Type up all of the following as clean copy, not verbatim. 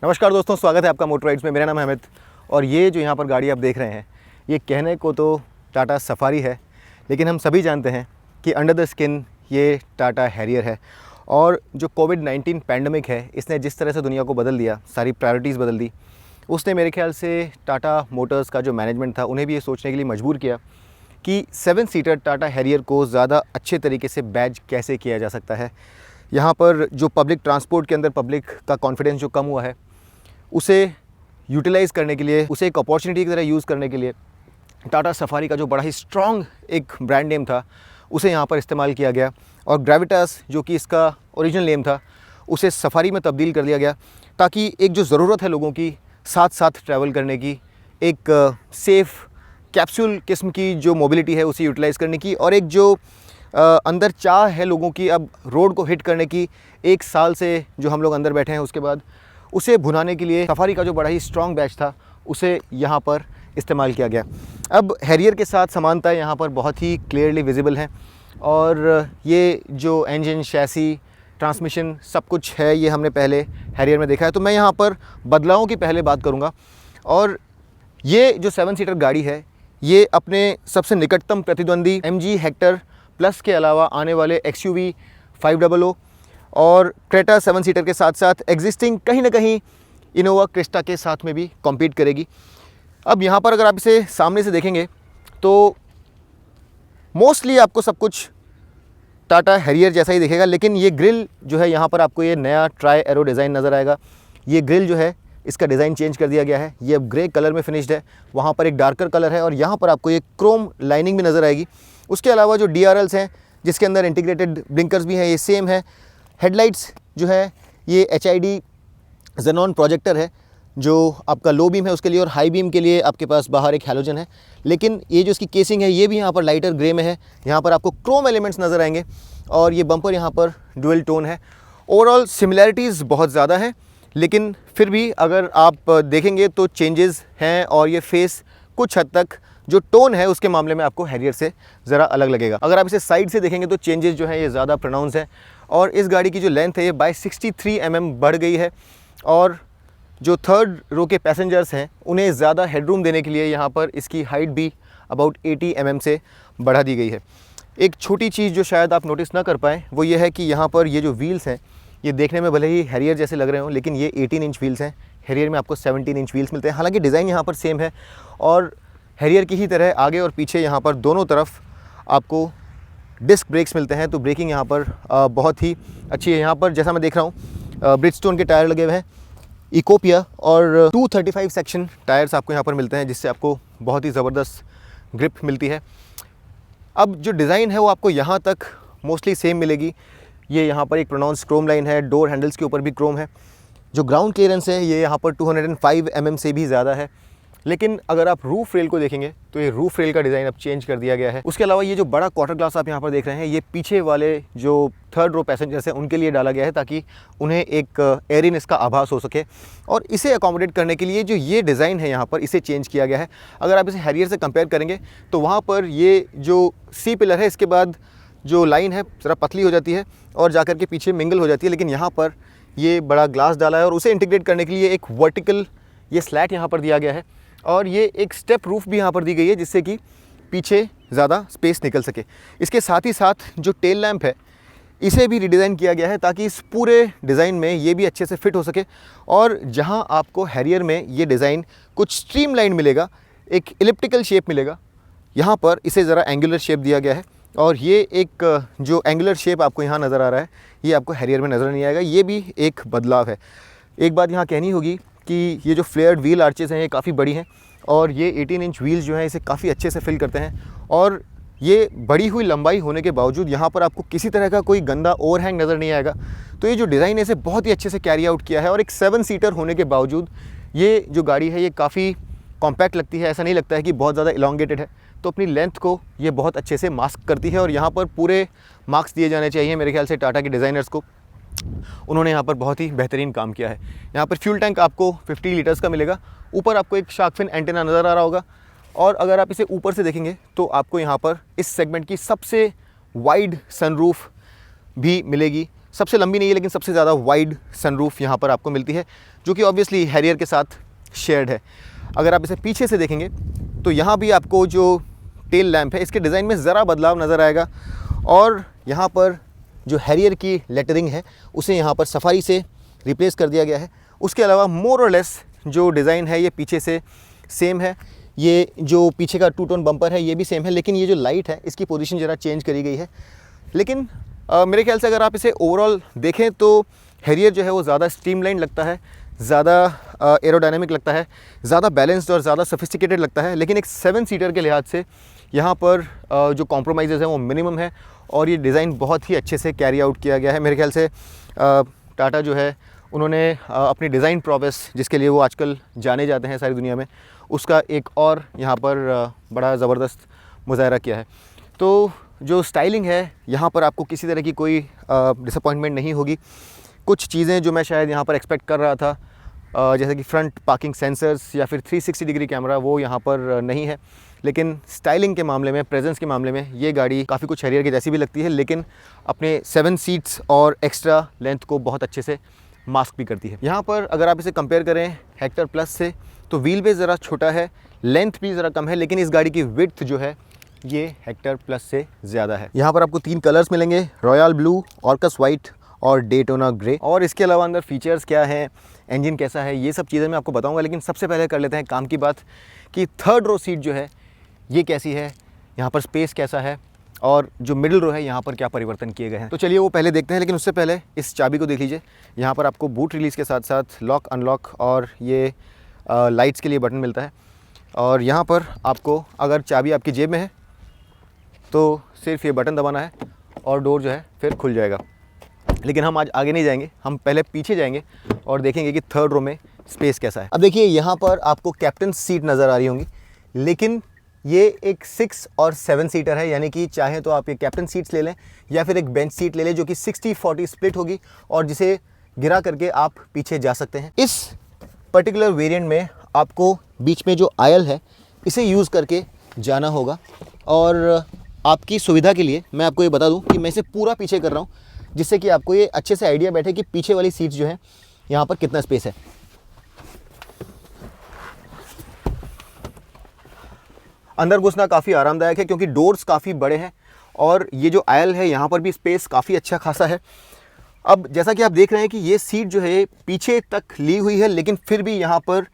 नमस्कार दोस्तों, स्वागत है आपका मोटर राइड्स में। मेरा नाम है अमित और ये जो यहाँ पर गाड़ी आप देख रहे हैं ये कहने को तो टाटा सफारी है, लेकिन हम सभी जानते हैं कि अंडर द स्किन ये टाटा हैरियर है। और जो कोविड-19 पैंडमिक है इसने जिस तरह से दुनिया को बदल दिया, सारी प्रायोरिटीज़ बदल दी, उसने मेरे ख्याल से टाटा मोटर्स का जो मैनेजमेंट था उन्हें भी ये सोचने के लिए मजबूर किया कि 7 सीटर टाटा हैरियर को ज़्यादा अच्छे तरीके से बैज कैसे किया जा सकता है। यहाँ पर जो पब्लिक ट्रांसपोर्ट के अंदर पब्लिक का कॉन्फिडेंस जो कम हुआ है उसे यूटिलाइज़ करने के लिए, उसे एक अपॉर्चुनिटी की तरह यूज़ करने के लिए टाटा सफारी का जो बड़ा ही स्ट्रॉन्ग एक ब्रांड नेम था उसे यहाँ पर इस्तेमाल किया गया। और ग्रेविटास जो कि इसका ओरिजिनल नेम था उसे सफारी में तब्दील कर दिया गया, ताकि एक जो ज़रूरत है लोगों की साथ साथ ट्रैवल करने की, एक सेफ़ कैप्सूल किस्म की जो मोबिलिटी है उसे यूटिलाइज़ करने की, और एक जो अंदर चाह है लोगों की अब रोड को हिट करने की, 1 साल से जो हम लोग अंदर बैठे हैं उसके बाद उसे भुनाने के लिए सफारी का जो बड़ा ही स्ट्रॉन्ग बैच था उसे यहाँ पर इस्तेमाल किया गया। अब हैरियर के साथ समानता यहाँ पर बहुत ही क्लियरली विजिबल है, और ये जो इंजन, शैसी, ट्रांसमिशन सब कुछ है ये हमने पहले हैरियर में देखा है। तो मैं यहाँ पर बदलावों की पहले बात करूँगा। और ये जो 7 सीटर गाड़ी है ये अपने सबसे निकटतम प्रतिद्वंदी MG हेक्टर प्लस के अलावा आने वाले XUV 500 और क्रेटा 7 सीटर के साथ साथ एग्जिस्टिंग कहीं ना कहीं इनोवा क्रिस्टा के साथ में भी कॉम्पीट करेगी। अब यहाँ पर अगर आप इसे सामने से देखेंगे तो मोस्टली आपको सब कुछ टाटा हैरियर जैसा ही दिखेगा, लेकिन ये ग्रिल जो है यहाँ पर आपको ये नया ट्राई एरो डिज़ाइन नज़र आएगा। ये ग्रिल जो है इसका डिज़ाइन चेंज कर दिया गया है, ये अब ग्रे कलर में फिनिश्ड है, वहाँ पर एक डार्कर कलर है और यहाँ पर आपको ये क्रोम लाइनिंग भी नज़र आएगी। उसके अलावा जो DRLs हैं जिसके अंदर इंटीग्रेटेड ब्लिंकर्स भी हैं ये सेम है। हेडलाइट्स जो है ये HID ज़ेनॉन प्रोजेक्टर है जो आपका लो बीम है उसके लिए, और हाई बीम के लिए आपके पास बाहर एक हैलोजन है। लेकिन ये जो इसकी केसिंग है ये भी यहाँ पर लाइटर ग्रे में है, यहाँ पर आपको क्रोम एलिमेंट्स नज़र आएंगे, और ये बम्पर यहाँ पर डुअल टोन है। ओवरऑल सिमिलैरिटीज़ बहुत ज़्यादा है, लेकिन फिर भी अगर आप देखेंगे तो चेंजेस हैं, और ये फेस कुछ हद तक जो टोन है उसके मामले में आपको हैरियर से ज़रा अलग लगेगा। अगर आप इसे साइड से देखेंगे तो चेंजेस जो है ये ज़्यादा प्रोनाउंस है, और इस गाड़ी की जो लेंथ है ये बाय 63 mm बढ़ गई है, और जो थर्ड रो के पैसेंजर्स हैं उन्हें ज़्यादा हेडरूम देने के लिए यहाँ पर इसकी हाइट भी अबाउट 80 mm से बढ़ा दी गई है। एक छोटी चीज़ जो शायद आप नोटिस ना कर पाएँ वो ये है कि यहाँ पर ये जो व्हील्स हैं ये देखने में भले ही हैरियर जैसे लग रहे हों, लेकिन ये 18 इंच व्हील्स हैं। हैरियर में आपको 17 इंच व्हील्स मिलते हैं। हालांकि डिज़ाइन यहाँ पर सेम है, और हैरियर की ही तरह आगे और पीछे यहाँ पर दोनों तरफ आपको डिस्क ब्रेक्स मिलते हैं। तो ब्रेकिंग यहाँ पर बहुत ही अच्छी है। यहाँ पर जैसा मैं देख रहा हूँ ब्रिजस्टोन के टायर लगे हुए हैं, इकोपिया और 235 सेक्शन टायर्स आपको यहाँ पर मिलते हैं, जिससे आपको बहुत ही ज़बरदस्त ग्रिप मिलती है। अब जो डिज़ाइन है वो आपको यहाँ तक मोस्टली सेम मिलेगी। ये यहाँ पर एक प्रोनाउंस क्रोम लाइन है, डोर हैंडल्स के ऊपर भी क्रोम है। जो ग्राउंड क्लियरेंस है ये यहाँ पर 205 mm से भी ज़्यादा है। लेकिन अगर आप रूफ रेल को देखेंगे तो ये रूफ रेल का डिज़ाइन अब चेंज कर दिया गया है। उसके अलावा ये जो बड़ा क्वार्टर ग्लास आप यहाँ पर देख रहे हैं ये पीछे वाले जो थर्ड रो पैसेंजर्स हैं उनके लिए डाला गया है, ताकि उन्हें एक एयरीनेस का आभास हो सके, और इसे अकोमोडेट करने के लिए जो ये डिज़ाइन है यहाँ पर इसे चेंज किया गया है। अगर आप इसे हैरियर से कंपेयर करेंगे तो वहाँ पर ये जो सी पिलर है इसके बाद जो लाइन है ज़रा पतली हो जाती है और जाकर के पीछे मिंगल हो जाती है, लेकिन यहाँ पर ये बड़ा ग्लास डाला है, और उसे इंटीग्रेट करने के लिए एक वर्टिकल ये स्लैट यहाँ पर दिया गया है, और ये एक स्टेप रूफ भी यहाँ पर दी गई है जिससे कि पीछे ज़्यादा स्पेस निकल सके। इसके साथ ही साथ जो टेल लैंप है इसे भी रिडिज़ाइन किया गया है, ताकि इस पूरे डिज़ाइन में ये भी अच्छे से फिट हो सके। और जहाँ आपको हैरियर में ये डिज़ाइन कुछ स्ट्रीमलाइन मिलेगा, एक इलिप्टिकल शेप मिलेगा, यहाँ पर इसे ज़रा एंगुलर शेप दिया गया है, और ये एक जो एंगुलर शेप आपको यहाँ नज़र आ रहा है ये आपको हैरियर में नज़र नहीं आएगा। ये भी एक बदलाव है। एक बात यहाँ कहनी होगी कि ये जो फ्लेयर्ड व्हील आर्चेस हैं ये काफ़ी बड़ी हैं, और ये 18 इंच व्हील्स जो हैं इसे काफ़ी अच्छे से फिल करते हैं। और ये बड़ी हुई लंबाई होने के बावजूद यहाँ पर आपको किसी तरह का कोई गंदा ओवरहैंग नज़र नहीं आएगा। तो ये जो डिज़ाइन है इसे बहुत ही अच्छे से कैरी आउट किया है, और एक 7 सीटर होने के बावजूद ये जो गाड़ी है ये काफ़ी कॉम्पैक्ट लगती है। ऐसा नहीं लगता है कि बहुत ज़्यादा इलॉन्गेटेड है, तो अपनी लेंथ को ये बहुत अच्छे से मास्क करती है। और यहाँ पर पूरे मार्क्स दिए जाने चाहिए मेरे ख्याल से टाटा के डिज़ाइनर्स को। उन्होंने यहाँ पर बहुत ही बेहतरीन काम किया है। यहाँ पर फ्यूल टैंक आपको 50 लीटर्स का मिलेगा। ऊपर आपको एक शार्क फिन एंटेना नज़र आ रहा होगा, और अगर आप इसे ऊपर से देखेंगे तो आपको यहाँ पर इस सेगमेंट की सबसे वाइड सनरूफ भी मिलेगी। सबसे लंबी नहीं है लेकिन सबसे ज़्यादा वाइड सनरूफ यहाँ पर आपको मिलती है, जो कि ऑब्वियसली हैरियर के साथ शेयर्ड है। अगर आप इसे पीछे से देखेंगे तो यहाँ भी आपको जो टेल लैंप है इसके डिज़ाइन में ज़रा बदलाव नज़र आएगा, और यहाँ पर जो हैरियर की लेटरिंग है उसे यहाँ पर सफारी से रिप्लेस कर दिया गया है। उसके अलावा मोर और लेस जो डिज़ाइन है ये पीछे से सेम है। ये जो पीछे का 2 टोन बम्पर है ये भी सेम है, लेकिन ये जो लाइट है इसकी पोजीशन ज़रा चेंज करी गई है। लेकिन मेरे ख्याल से अगर आप इसे ओवरऑल देखें तो हैरियर जो है वो ज़्यादा स्ट्रीमलाइन लगता है, ज़्यादा एरोडायनेमिक लगता है, ज़्यादा बैलेंस्ड और ज़्यादा सोफिस्टिकेटेड लगता है। लेकिन एक 7 सीटर के लिहाज से यहाँ पर जो कॉम्प्रोमाइज़ है वो मिनिमम है, और ये डिज़ाइन बहुत ही अच्छे से कैरी आउट किया गया है। मेरे ख्याल से टाटा जो है उन्होंने अपनी डिज़ाइन प्रोग्रेस जिसके लिए वो आजकल जाने जाते हैं सारी दुनिया में, उसका एक और यहाँ पर बड़ा ज़बरदस्त मुज़ाहरा किया है। तो जो स्टाइलिंग है यहाँ पर आपको किसी तरह की कोई डिसअपॉइंटमेंट नहीं होगी। कुछ चीज़ें जो मैं शायद यहाँ पर एक्सपेक्ट कर रहा था, जैसे कि फ्रंट पार्किंग सेंसर्स या फिर 360 डिग्री कैमरा, वो यहाँ पर नहीं है। लेकिन स्टाइलिंग के मामले में, प्रेजेंस के मामले में ये गाड़ी काफ़ी कुछ हैरियर की जैसी भी लगती है, लेकिन अपने 7 सीट्स और एक्स्ट्रा लेंथ को बहुत अच्छे से मास्क भी करती है। यहाँ पर अगर आप इसे कंपेयर करें हेक्टर प्लस से तो व्हील बेस ज़रा छोटा है, लेंथ भी ज़रा कम है, लेकिन इस गाड़ी की विड्थ जो है ये हेक्टर प्लस से ज़्यादा है। यहाँ पर आपको 3 कलर्स मिलेंगे, रॉयल ब्लू, ऑर्कस वाइट और डेटोना ग्रे। और इसके अलावा अंदर फीचर्स क्या है, इंजन कैसा है, ये सब चीज़ें मैं आपको बताऊंगा। लेकिन सबसे पहले कर लेते हैं काम की बात कि 3rd रो सीट जो है ये कैसी है, यहाँ पर स्पेस कैसा है, और जो मिडिल रो है यहाँ पर क्या परिवर्तन किए गए हैं। तो चलिए वो पहले देखते हैं। लेकिन उससे पहले इस चाबी को देख लीजिए। यहाँ पर आपको बूट रिलीज़ के साथ साथ लॉक अनलॉक और ये लाइट्स के लिए बटन मिलता है। और यहाँ पर आपको अगर चाबी आपकी जेब में है तो सिर्फ ये बटन दबाना है और डोर जो है फिर खुल जाएगा। लेकिन हम आज आगे नहीं जाएंगे, हम पहले पीछे जाएंगे और देखेंगे कि 3rd रो में स्पेस कैसा है। अब देखिए यहाँ पर आपको कैप्टन सीट नज़र आ रही होंगी, लेकिन ये एक 6 और 7 सीटर है, यानी कि चाहे तो आप ये कैप्टन सीट्स ले लें या फिर एक बेंच सीट ले लें जो कि 60-40 स्प्लिट होगी और जिसे गिरा करके आप पीछे जा सकते हैं। इस पर्टिकुलर वेरिएंट में आपको बीच में जो आयल है इसे यूज़ करके जाना होगा। और आपकी सुविधा के लिए मैं आपको ये बता दूं कि मैं इसे पूरा पीछे कर रहा हूं, जिससे कि आपको ये अच्छे से आइडिया बैठे कि पीछे वाली सीट्स जो है यहाँ पर कितना स्पेस है। अंदर घुसना काफ़ी आरामदायक है क्योंकि डोर्स काफ़ी बड़े हैं और ये जो आयल है यहाँ पर भी स्पेस काफ़ी अच्छा खासा है। अब जैसा कि आप देख रहे हैं कि ये सीट जो है पीछे तक ली हुई है, लेकिन फिर भी यहाँ पर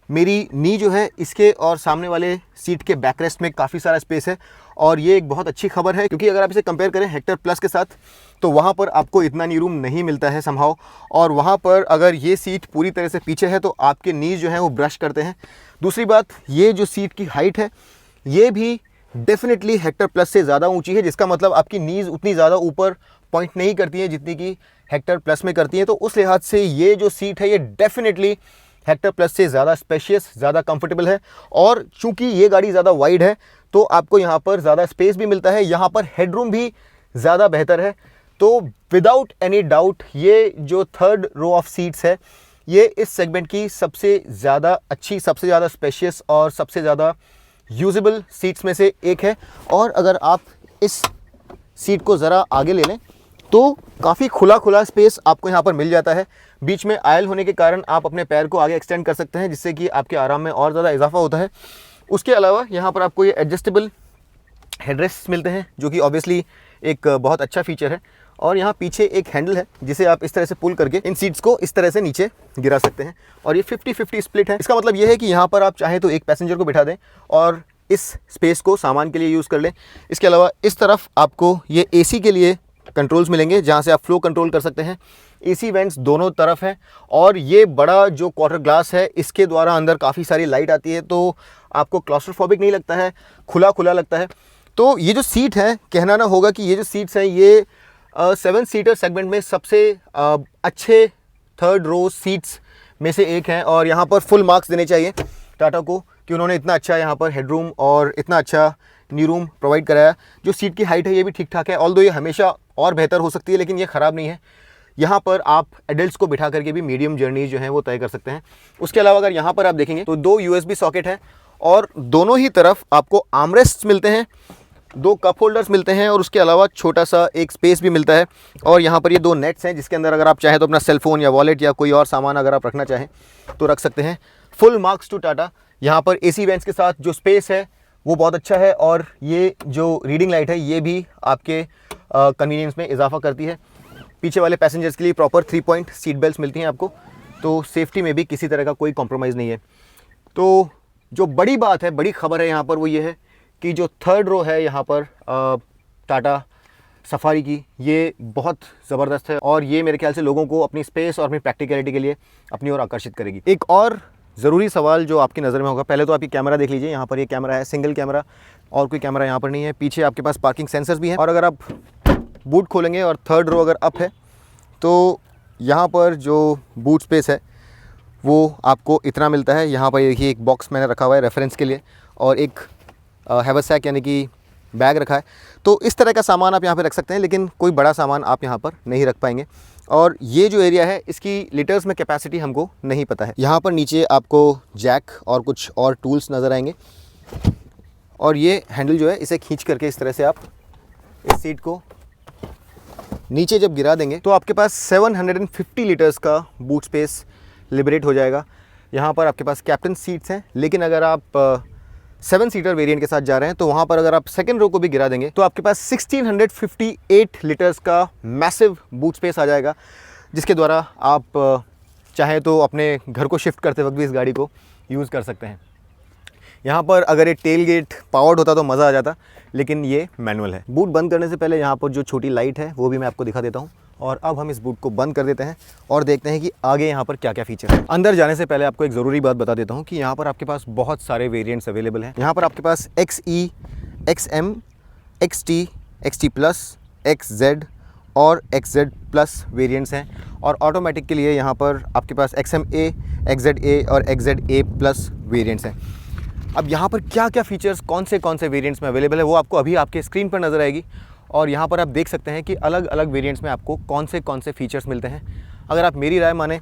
मेरी नी जो है इसके और सामने वाले सीट के बैकरेस्ट में काफ़ी सारा स्पेस है। और ये एक बहुत अच्छी खबर है क्योंकि अगर आप इसे कंपेयर करें हेक्टर प्लस के साथ तो वहाँ पर आपको इतना नी रूम नहीं मिलता है समहाउ, और वहाँ पर अगर ये सीट पूरी तरह से पीछे है तो आपके नीज जो हैं वो ब्रश करते हैं। दूसरी बात, ये जो सीट की हाइट है ये भी डेफिनेटली हेक्टर प्लस से ज़्यादा ऊंची है, जिसका मतलब आपकी नीज़ उतनी ज़्यादा ऊपर पॉइंट नहीं करती है जितनी कि हेक्टर प्लस में करती है। तो उस लिहाज से ये जो सीट है ये डेफिनेटली हेक्टर प्लस से ज़्यादा स्पेशियस, ज़्यादा कंफर्टेबल है। और चूंकि ये गाड़ी ज़्यादा वाइड है तो आपको यहाँ पर ज़्यादा स्पेस भी मिलता है, यहाँ पर हेडरूम भी ज़्यादा बेहतर है। तो विदाउट एनी डाउट ये जो 3rd रो ऑफ सीट्स है ये इस सेगमेंट की सबसे ज़्यादा अच्छी, सबसे ज़्यादा स्पेशियस और सबसे ज़्यादा यूजेबल सीट्स में से एक है। और अगर आप इस सीट को ज़रा आगे ले लें तो काफ़ी खुला खुला स्पेस आपको यहाँ पर मिल जाता है। बीच में आयल होने के कारण आप अपने पैर को आगे एक्सटेंड कर सकते हैं, जिससे कि आपके आराम में और ज़्यादा इजाफा होता है। उसके अलावा यहाँ पर आपको ये एडजस्टेबल हेडरेस्ट मिलते हैं जो कि ऑब्वियसली एक बहुत अच्छा फीचर है। और यहाँ पीछे एक हैंडल है जिसे आप इस तरह से पुल करके इन सीट्स को इस तरह से नीचे गिरा सकते हैं। और ये 50-50 स्प्लिट है। इसका मतलब ये है कि यहाँ पर आप चाहें तो एक पैसेंजर को बिठा दें और इस स्पेस को सामान के लिए यूज़ कर लें। इसके अलावा इस तरफ आपको ये एसी के लिए कंट्रोल्स मिलेंगे जहाँ से आप फ्लो कंट्रोल कर सकते हैं। एसी वेंट्स दोनों तरफ हैं और ये बड़ा जो क्वार्टर ग्लास है इसके द्वारा अंदर काफ़ी सारी लाइट आती है, तो आपको क्लॉस्ट्रोफोबिक नहीं लगता है, खुला खुला लगता है। तो ये जो सीट है, कहना ना होगा कि ये जो सीट्स हैं ये 7 सीटर सेगमेंट में सबसे अच्छे 3rd रो सीट्स में से एक हैं। और यहाँ पर फुल मार्क्स देने चाहिए टाटा को कि उन्होंने इतना अच्छा यहाँ पर हेडरूम और इतना अच्छा नी रूम प्रोवाइड कराया। जो सीट की हाइट है ये भी ठीक ठाक है, ऑल्दो ये हमेशा और बेहतर हो सकती है लेकिन ये ख़राब नहीं है। यहाँ पर आप एडल्ट्स को बिठा करके भी मीडियम जर्नी जो है वो तय कर सकते हैं। उसके अलावा अगर यहाँ पर आप देखेंगे तो 2 USB सॉकेट हैं और दोनों ही तरफ आपको आर्मरेस्ट मिलते हैं। 2 कप होल्डर्स मिलते हैं और उसके अलावा छोटा सा एक स्पेस भी मिलता है। और यहाँ पर ये 2 नेट्स हैं जिसके अंदर अगर आप चाहें तो अपना सेलफोन या वॉलेट या कोई और सामान अगर आप रखना चाहें तो रख सकते हैं। Full marks to Tata. यहाँ पर AC वेंट्स के साथ जो स्पेस है वो बहुत अच्छा है और ये जो रीडिंग लाइट है ये भी आपके कन्वीनियंस में इजाफा करती है। पीछे वाले पैसेंजर्स के लिए प्रॉपर 3 पॉइंट सीट बेल्ट्स मिलती हैं आपको, तो सेफ्टी में भी किसी तरह का कोई कॉम्प्रोमाइज़ नहीं है। तो जो बड़ी बात है, बड़ी खबर है यहाँ पर वो ये है कि जो 3rd रो है यहाँ पर टाटा सफारी की, ये बहुत ज़बरदस्त है और ये मेरे ख्याल से लोगों को अपनी स्पेस और अपनी प्रैक्टिकलिटी के लिए अपनी ओर आकर्षित करेगी। एक और ज़रूरी सवाल जो आपकी नज़र में होगा, पहले तो आप ये कैमरा देख लीजिए। यहाँ पर ये कैमरा है, सिंगल कैमरा, और कोई कैमरा यहाँ पर नहीं है। पीछे आपके पास पार्किंग सेंसर्स भी हैं और अगर आप बूट खोलेंगे और 3rd रो अगर अप है तो यहाँ पर जो बूट स्पेस है वो आपको इतना मिलता है। यहाँ पर देखिए एक बॉक्स मैंने रखा हुआ है रेफरेंस के लिए और एक हैवरसैक यानी कि बैग रखा है। तो इस तरह का सामान आप यहाँ पे रख सकते हैं, लेकिन कोई बड़ा सामान आप यहाँ पर नहीं रख पाएंगे। और ये जो एरिया है इसकी लीटर्स में कैपेसिटी हमको नहीं पता है। यहाँ पर नीचे आपको जैक और कुछ और टूल्स नज़र आएंगे और ये हैंडल जो है इसे खींच करके इस तरह से आप इस सीट को नीचे जब गिरा देंगे तो आपके पास 750 लीटर्स का बूट स्पेस लिबरेट हो जाएगा। यहाँ पर आपके पास कैप्टन सीट्स हैं, लेकिन अगर आप 7 सीटर वेरिएंट के साथ जा रहे हैं तो वहाँ पर अगर आप 2nd रो को भी गिरा देंगे तो आपके पास 1658 लीटर्स का मैसिव बूट स्पेस आ जाएगा, जिसके द्वारा आप चाहे तो अपने घर को शिफ्ट करते वक्त भी इस गाड़ी को यूज़ कर सकते हैं। यहाँ पर अगर ये टेल गेट पावर्ड होता तो मज़ा आ जाता, लेकिन ये मैनुअल है। बूट बंद करने से पहले यहाँ पर जो छोटी लाइट है वो भी मैं आपको दिखा देता हूँ। और अब हम इस बूट को बंद कर देते हैं और देखते हैं कि आगे यहाँ पर क्या क्या फीचर है। अंदर जाने से पहले आपको एक ज़रूरी बात बता देता हूँ कि यहाँ पर आपके पास बहुत सारे वेरिएंट्स अवेलेबल हैं। यहाँ पर आपके पास XE, XM, XT, XT plus, XZ और XZ प्लस वेरिएंट्स हैं और ऑटोमेटिक के लिए यहाँ पर आपके पास XMA, XZA और XZA प्लस वेरिएंट्स हैं। अब यहाँ पर क्या क्या फीचर्स कौन से वेरिएंट्स में अवेलेबल है वो आपको अभी आपके स्क्रीन पर नज़र आएगी और यहाँ पर आप देख सकते हैं कि अलग अलग वेरिएंट्स में आपको कौन से फीचर्स मिलते हैं। अगर आप मेरी राय माने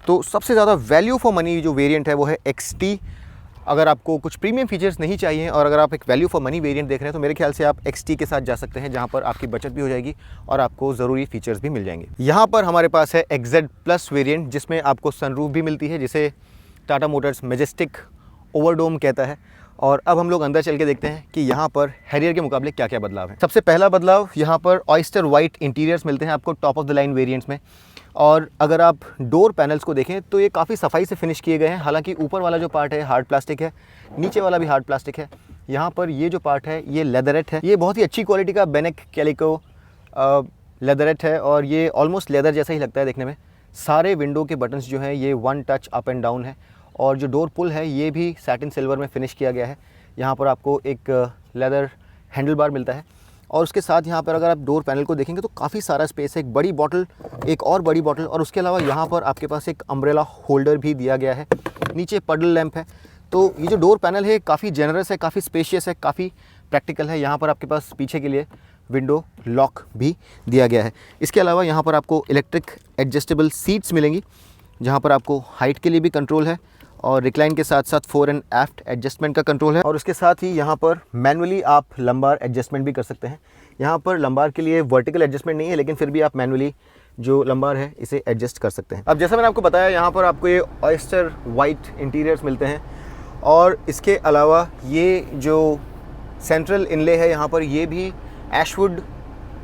तो सबसे ज़्यादा वैल्यू फॉर मनी जो वेरिएंट है वो है XT। अगर आपको कुछ प्रीमियम फीचर्स नहीं चाहिए और अगर आप एक वैल्यू फॉर मनी वेरिएंट देख रहे हैं तो मेरे ख्याल से आप XT के साथ जा सकते हैं, जहाँ पर आपकी बचत भी हो जाएगी और आपको ज़रूरी फीचर्स भी मिल जाएंगे। यहाँ पर हमारे पास है XZ प्लस वेरिएंट, जिसमें आपको सनरूफ भी मिलती है, जिसे टाटा मोटर्स मैजेस्टिक ओवरडोम कहता है। और अब हम लोग अंदर चल के देखते हैं कि यहाँ पर हैरियर के मुकाबले क्या क्या बदलाव है। सबसे पहला बदलाव, यहाँ पर ऑयस्टर वाइट इंटीरियर्स मिलते हैं आपको top of the line variants में। और अगर आप डोर पैनल्स को देखें तो ये काफ़ी सफाई से फिनिश किए गए हैं। हालांकि ऊपर वाला जो पार्ट है हार्ड प्लास्टिक है, नीचे वाला भी हार्ड प्लास्टिक है। यहाँ पर ये जो पार्ट है ये लेदरेट है, ये बहुत ही अच्छी क्वालिटी का बेनेक कैलिको लेदरेट है और ये ऑलमोस्ट लेदर जैसा ही लगता है देखने में। सारे विंडो के बटन्स जो हैं ये 1 टच अप एंड डाउन है और जो डोर पुल है ये भी सैटिन सिल्वर में फिनिश किया गया है। यहाँ पर आपको एक लेदर हैंडल बार मिलता है और उसके साथ यहाँ पर अगर आप डोर पैनल को देखेंगे तो काफ़ी सारा स्पेस है। एक बड़ी बॉटल, एक और बड़ी बॉटल और उसके अलावा यहाँ पर आपके पास एक अम्ब्रेला होल्डर भी दिया गया है। नीचे पडल लैंप है। तो ये जो डोर पैनल है काफ़ी जेनरस है, काफ़ी स्पेशियस है, काफ़ी प्रैक्टिकल है। यहाँ पर आपके पास पीछे के लिए विंडो लॉक भी दिया गया है। इसके अलावा यहाँ पर आपको इलेक्ट्रिक एडजस्टेबल सीट्स मिलेंगी, जहाँ पर आपको हाइट के लिए भी कंट्रोल है और रिक्लाइन के साथ साथ फोर एंड एफ्ट एडजस्टमेंट का कंट्रोल है। और उसके साथ ही यहाँ पर मैनुअली आप लंबार एडजस्टमेंट भी कर सकते हैं। यहाँ पर लंबार के लिए वर्टिकल एडजस्टमेंट नहीं है, लेकिन फिर भी आप मैनुअली जो लंबार है इसे एडजस्ट कर सकते हैं। अब जैसा मैंने आपको बताया, यहाँ पर आपको ये ऑयस्टर वाइट इंटीरियर्स मिलते हैं और इसके अलावा ये जो सेंट्रल इनले है यहाँ पर ये भी एशवुड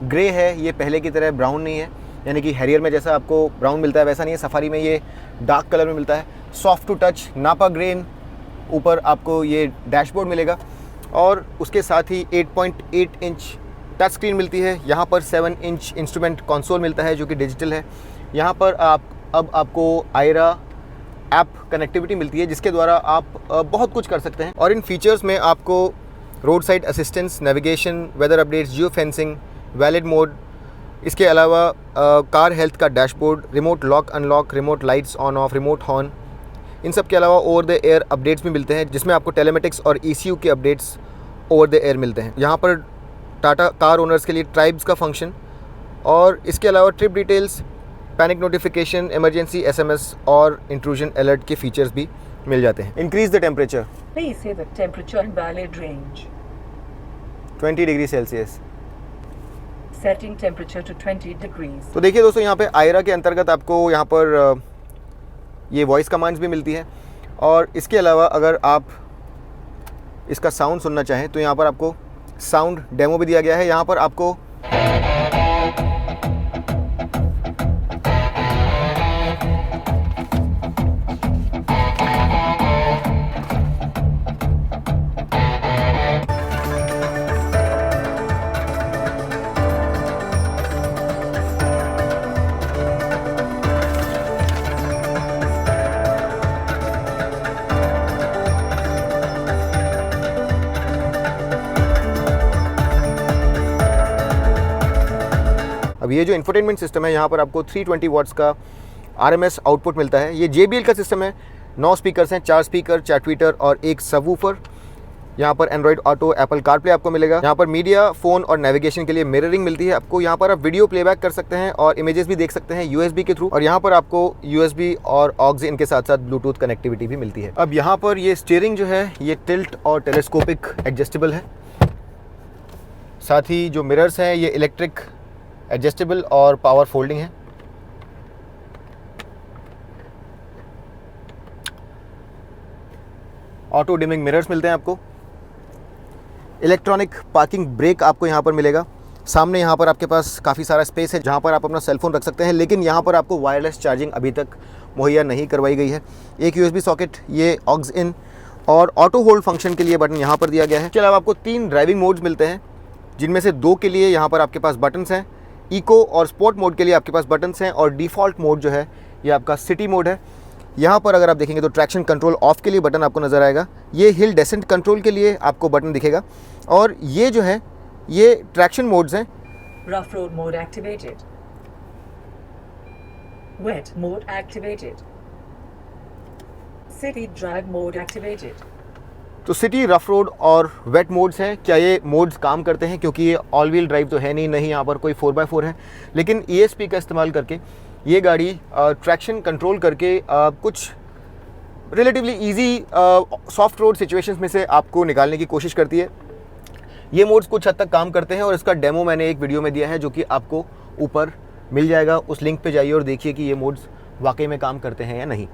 ग्रे है। ये पहले की तरह ब्राउन नहीं है, यानी कि हैरियर में जैसा आपको ब्राउन मिलता है वैसा नहीं है। सफारी में ये डार्क कलर में मिलता है। सॉफ्ट टू टच नापा ग्रेन ऊपर आपको ये डैशबोर्ड मिलेगा और उसके साथ ही 8.8 इंच टच स्क्रीन मिलती है। यहाँ पर 7 इंच इंस्ट्रूमेंट कंसोल मिलता है जो कि डिजिटल है। यहाँ पर अब आपको आयरा ऐप कनेक्टिविटी मिलती है, जिसके द्वारा आप बहुत कुछ कर सकते हैं। और इन फीचर्स में आपको roadside assistance, navigation, weather updates, geofencing, valet mode, इसके अलावा कार हेल्थ का dashboard, remote lock unlock, remote lights on off, remote horn, इन सब के अलावा ओवर द एयर अपडेट्स भी मिलते हैं, जिसमें आपको टेलीमेटिक्स और ECU के अपडेट्स ओवर द एयर मिलते हैं। यहाँ पर टाटा कार ओनर्स के लिए ट्राइब्स का फंक्शन और इसके अलावा trip details, panic notification, emergency SMS और इंट्रूजन अलर्ट के फीचर्स भी मिल जाते हैं। Increase the temperature, Please say the temperature and valid range. 20 degree Celsius. Setting temperature to 20 degrees. तो देखिए दोस्तों, यहाँ पे आयरा के अंतर्गत आपको यहाँ पर ये वॉइस कमांड्स भी मिलती है, और इसके अलावा अगर आप इसका साउंड सुनना चाहें तो यहाँ पर आपको साउंड डेमो भी दिया गया है। यहाँ पर आपको अब ये जो इंफोटेनमेंट सिस्टम है, यहाँ पर आपको 320 वाट्स का RMS आउटपुट मिलता है। ये JBL का सिस्टम है। 9 स्पीकर्स हैं, 4 स्पीकर, 4 ट्विटर और एक सबवूफर। यहाँ पर एंड्रॉइड ऑटो, एप्पल कारप्ले आपको मिलेगा। यहाँ पर मीडिया, फ़ोन और नेविगेशन के लिए मिररिंग मिलती है आपको। यहाँ पर आप वीडियो प्लेबैक कर सकते हैं और इमेजेस भी देख सकते हैं USB के थ्रू। और यहाँ पर आपको USB और ऑक्स इनके साथ साथ ब्लूटूथ कनेक्टिविटी भी मिलती है। अब यहाँ पर ये स्टीयरिंग जो है ये टिल्ट और टेलीस्कोपिक एडजस्टेबल है। साथ ही जो मिरर्स हैं ये इलेक्ट्रिक एडजस्टेबल और पावर फोल्डिंग है। ऑटो डिमिंग मिरर्स मिलते हैं आपको। इलेक्ट्रॉनिक पार्किंग ब्रेक आपको यहाँ पर मिलेगा। सामने यहाँ पर आपके पास काफ़ी सारा स्पेस है जहाँ पर आप अपना सेलफोन रख सकते हैं, लेकिन यहाँ पर आपको वायरलेस चार्जिंग अभी तक मुहैया नहीं करवाई गई है। एक USB सॉकेट, ये ऑक्स इन और ऑटो होल्ड फंक्शन के लिए बटन यहाँ पर दिया गया है। इसके अलावा आपको 3 ड्राइविंग मोड्स मिलते हैं, जिनमें से 2 के लिए यहाँ पर आपके पास बटन्स हैं। इको और स्पोर्ट मोड के लिए आपके पास बटन्स हैं, और डिफ़ॉल्ट मोड जो है ये आपका सिटी मोड है। यहाँ पर अगर आप देखेंगे तो ट्रैक्शन कंट्रोल ऑफ के लिए बटन आपको नज़र आएगा। ये हिल डेसेंट कंट्रोल के लिए आपको बटन दिखेगा, और ये जो है ये ट्रैक्शन मोड्स हैं। Rough road mode activated. Wet mode activated. City drive mode activated. तो सिटी, रफ रोड और वेट मोड्स हैं। क्या ये मोड्स काम करते हैं? क्योंकि ये ऑल व्हील ड्राइव तो है नहीं, यहाँ पर कोई 4x4 है, लेकिन ESP का इस्तेमाल करके ये गाड़ी ट्रैक्शन कंट्रोल करके कुछ relatively easy soft road situations में से आपको निकालने की कोशिश करती है। ये मोड्स कुछ हद तक काम करते हैं, और इसका डेमो मैंने एक वीडियो में दिया है जो कि आपको ऊपर मिल जाएगा। उस लिंक पे जाइए और देखिए कि ये मोड्स वाकई में काम करते हैं या नहीं।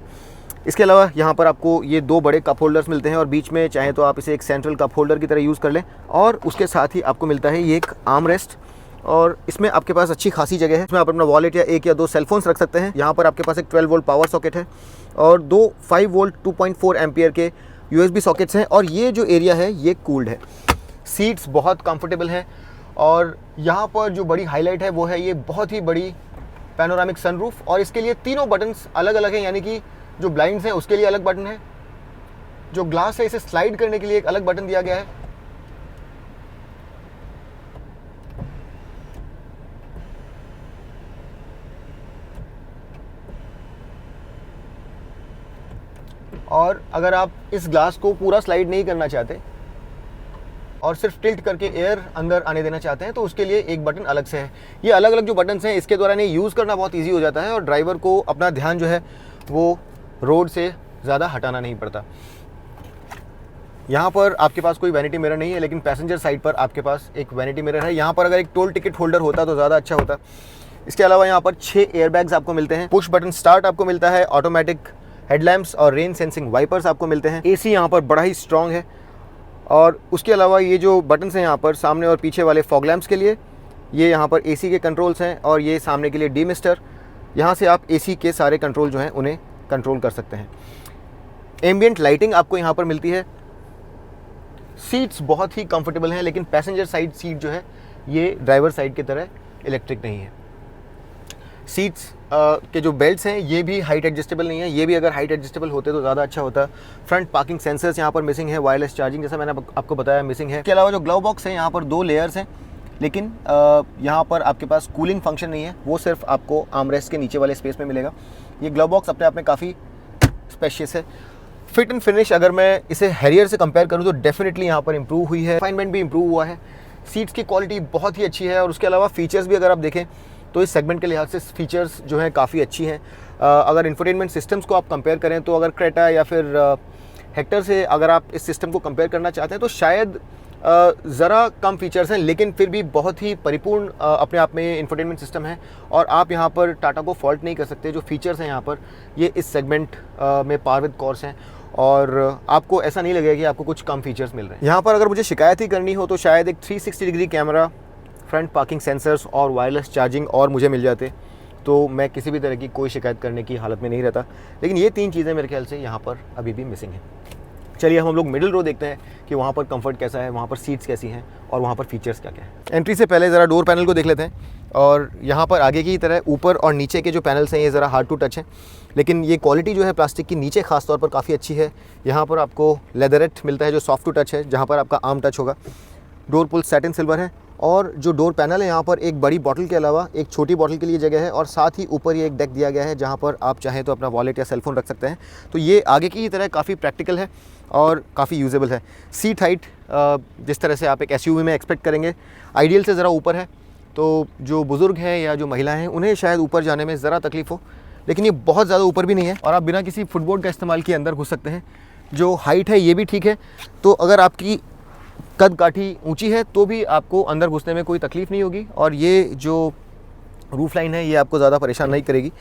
इसके अलावा यहाँ पर आपको ये 2 बड़े कप होल्डर्स मिलते हैं, और बीच में चाहे तो आप इसे एक सेंट्रल कप होल्डर की तरह यूज़ कर लें। और उसके साथ ही आपको मिलता है ये एक आर्म रेस्ट, और इसमें आपके पास अच्छी खासी जगह है। इसमें आप अपना वॉलेट या 1 या 2 सेलफोन्स रख सकते हैं। यहाँ पर आपके पास एक 12 वोल्ट पावर सॉकेट है, और 2 5 वोल्ट 2.4 एम्पियर के USB सॉकेट्स हैं, और ये जो एरिया है ये कूल्ड है। सीट्स बहुत कंफर्टेबल हैं, और यहाँ पर जो बड़ी हाईलाइट है वो है ये बहुत ही बड़ी पैनोरामिक सनरूफ, और इसके लिए तीनों बटन्स अलग अलग हैं। यानी कि जो ब्लाइंड्स हैं उसके लिए अलग बटन है, जो ग्लास है इसे स्लाइड करने के लिए एक अलग बटन दिया गया है, और अगर आप इस ग्लास को पूरा स्लाइड नहीं करना चाहते और सिर्फ टिल्ट करके एयर अंदर आने देना चाहते हैं तो उसके लिए एक बटन अलग से है। ये अलग अलग जो बटन्स हैं इसके द्वारा इन्हें यूज़ करना बहुत ईजी हो जाता है, और ड्राइवर को अपना ध्यान जो है वो रोड से ज़्यादा हटाना नहीं पड़ता। यहाँ पर आपके पास कोई वैनिटी मिरर नहीं है, लेकिन पैसेंजर साइड पर आपके पास एक वैनिटी मिरर है। यहाँ पर अगर एक टोल टिकट होल्डर होता तो ज़्यादा अच्छा होता। इसके अलावा यहाँ पर 6 एयरबैग्स आपको मिलते हैं, पुश बटन स्टार्ट आपको मिलता है, ऑटोमेटिक हेडलैम्प्स और रेन सेंसिंग वाइपर्स आपको मिलते हैं। AC यहाँ पर बड़ा ही स्ट्रॉन्ग है, और उसके अलावा ये जो बटन्स हैं यहाँ पर सामने और पीछे वाले फॉग लैम्प्स के लिए, ये यहाँ पर AC के कंट्रोल्स हैं, और ये सामने के लिए डीमिस्टर। यहाँ से आप AC के सारे कंट्रोल जो हैं उन्हें कंट्रोल कर सकते हैं। एम्बियंट लाइटिंग आपको यहाँ पर मिलती है। सीट्स बहुत ही कंफर्टेबल हैं, लेकिन पैसेंजर साइड सीट जो है ये ड्राइवर साइड की तरह इलेक्ट्रिक नहीं है। सीट्स के जो बेल्ट्स हैं ये भी हाइट एडजस्टेबल नहीं है, ये भी अगर हाइट एडजस्टेबल होते तो ज़्यादा अच्छा होता। फ्रंट पार्किंग सेंसर्स यहाँ पर मिसिंग है, वायरलेस चार्जिंग जैसा मैंने आपको बताया मिसिंग है। इसके अलावा जो ग्लव बॉक्स है यहाँ पर 2 लेयर्स हैं, लेकिन यहाँ पर आपके पास कूलिंग फंक्शन नहीं है, वो सिर्फ आपको आर्मरेस्ट के नीचे वाले स्पेस में मिलेगा। ये ग्लव बॉक्स अपने आप में काफ़ी स्पेशियस है। फिट एंड फिनिश अगर मैं इसे हैरियर से कंपेयर करूँ तो डेफिनेटली यहाँ पर इंप्रूव हुई है, रिफाइनमेंट भी इंप्रूव हुआ है। सीट्स की क्वालिटी बहुत ही अच्छी है, और उसके अलावा फीचर्स भी अगर आप देखें तो इस सेगमेंट के लिहाज से फीचर्स जो हैं काफ़ी अच्छी हैं। अगर इंफोटेनमेंट सिस्टम्स को आप कंपेयर करें तो अगर क्रेटा या फिर हेक्टर से अगर आप इस सिस्टम को कंपेयर करना चाहते हैं तो शायद ज़रा कम फीचर्स हैं, लेकिन फिर भी बहुत ही परिपूर्ण अपने आप में इंफोटेनमेंट सिस्टम है। और आप यहाँ पर टाटा को फॉल्ट नहीं कर सकते। जो फीचर्स हैं यहाँ पर, ये इस सेगमेंट में पार विद कोर्स हैं और आपको ऐसा नहीं लगेगा कि आपको कुछ कम फीचर्स मिल रहे हैं। यहाँ पर अगर मुझे शिकायत ही करनी हो तो शायद एक 360 degree camera, front parking sensors और वायरलेस चार्जिंग और मुझे मिल जाते तो मैं किसी भी तरह की कोई शिकायत करने की हालत में नहीं रहता। लेकिन ये 3 चीज़ें मेरे ख्याल से यहाँ पर अभी भी मिसिंग हैं। चलिए हम लोग मिडिल रो देखते हैं कि वहाँ पर कंफर्ट कैसा है, वहाँ पर सीट्स कैसी हैं और वहाँ पर फीचर्स क्या क्या है। एंट्री से पहले ज़रा डोर पैनल को देख लेते हैं। और यहाँ पर आगे की तरह ऊपर और नीचे के जो पैनल्स हैं ये ज़रा हार्ड टू टच हैं, लेकिन ये क्वालिटी जो है प्लास्टिक की नीचे खास तौर पर काफ़ी अच्छी है। यहाँ पर आपको लेदरेट मिलता है जो सॉफ्ट टू टच है, जहाँ पर आपका आर्म टच होगा। डोर पुल सैटिन सिल्वर है और जो डोर पैनल है यहाँ पर एक बड़ी बॉटल के अलावा एक छोटी बॉटल के लिए जगह है और साथ ही ऊपर ये एक डेक दिया गया है जहाँ पर आप चाहें तो अपना वॉलेट या सेलफोन रख सकते हैं। तो ये आगे की तरह काफ़ी प्रैक्टिकल है और काफ़ी यूजेबल है। सीट हाइट जिस तरह से आप एक एसयूवी में एक्सपेक्ट करेंगे, आइडियल से ज़रा ऊपर है, तो जो बुज़ुर्ग हैं या जो महिलाएं हैं उन्हें शायद ऊपर जाने में ज़रा तकलीफ़ हो, लेकिन ये बहुत ज़्यादा ऊपर भी नहीं है और आप बिना किसी फुटबोर्ड का इस्तेमाल किए अंदर घुस सकते हैं। जो हाइट है ये भी ठीक है, तो अगर आपकी कद काठी ऊंची है तो भी आपको अंदर घुसने में कोई तकलीफ़ नहीं होगी और ये जो रूफ लाइन है ये आपको ज़्यादा परेशान नहीं करेगी।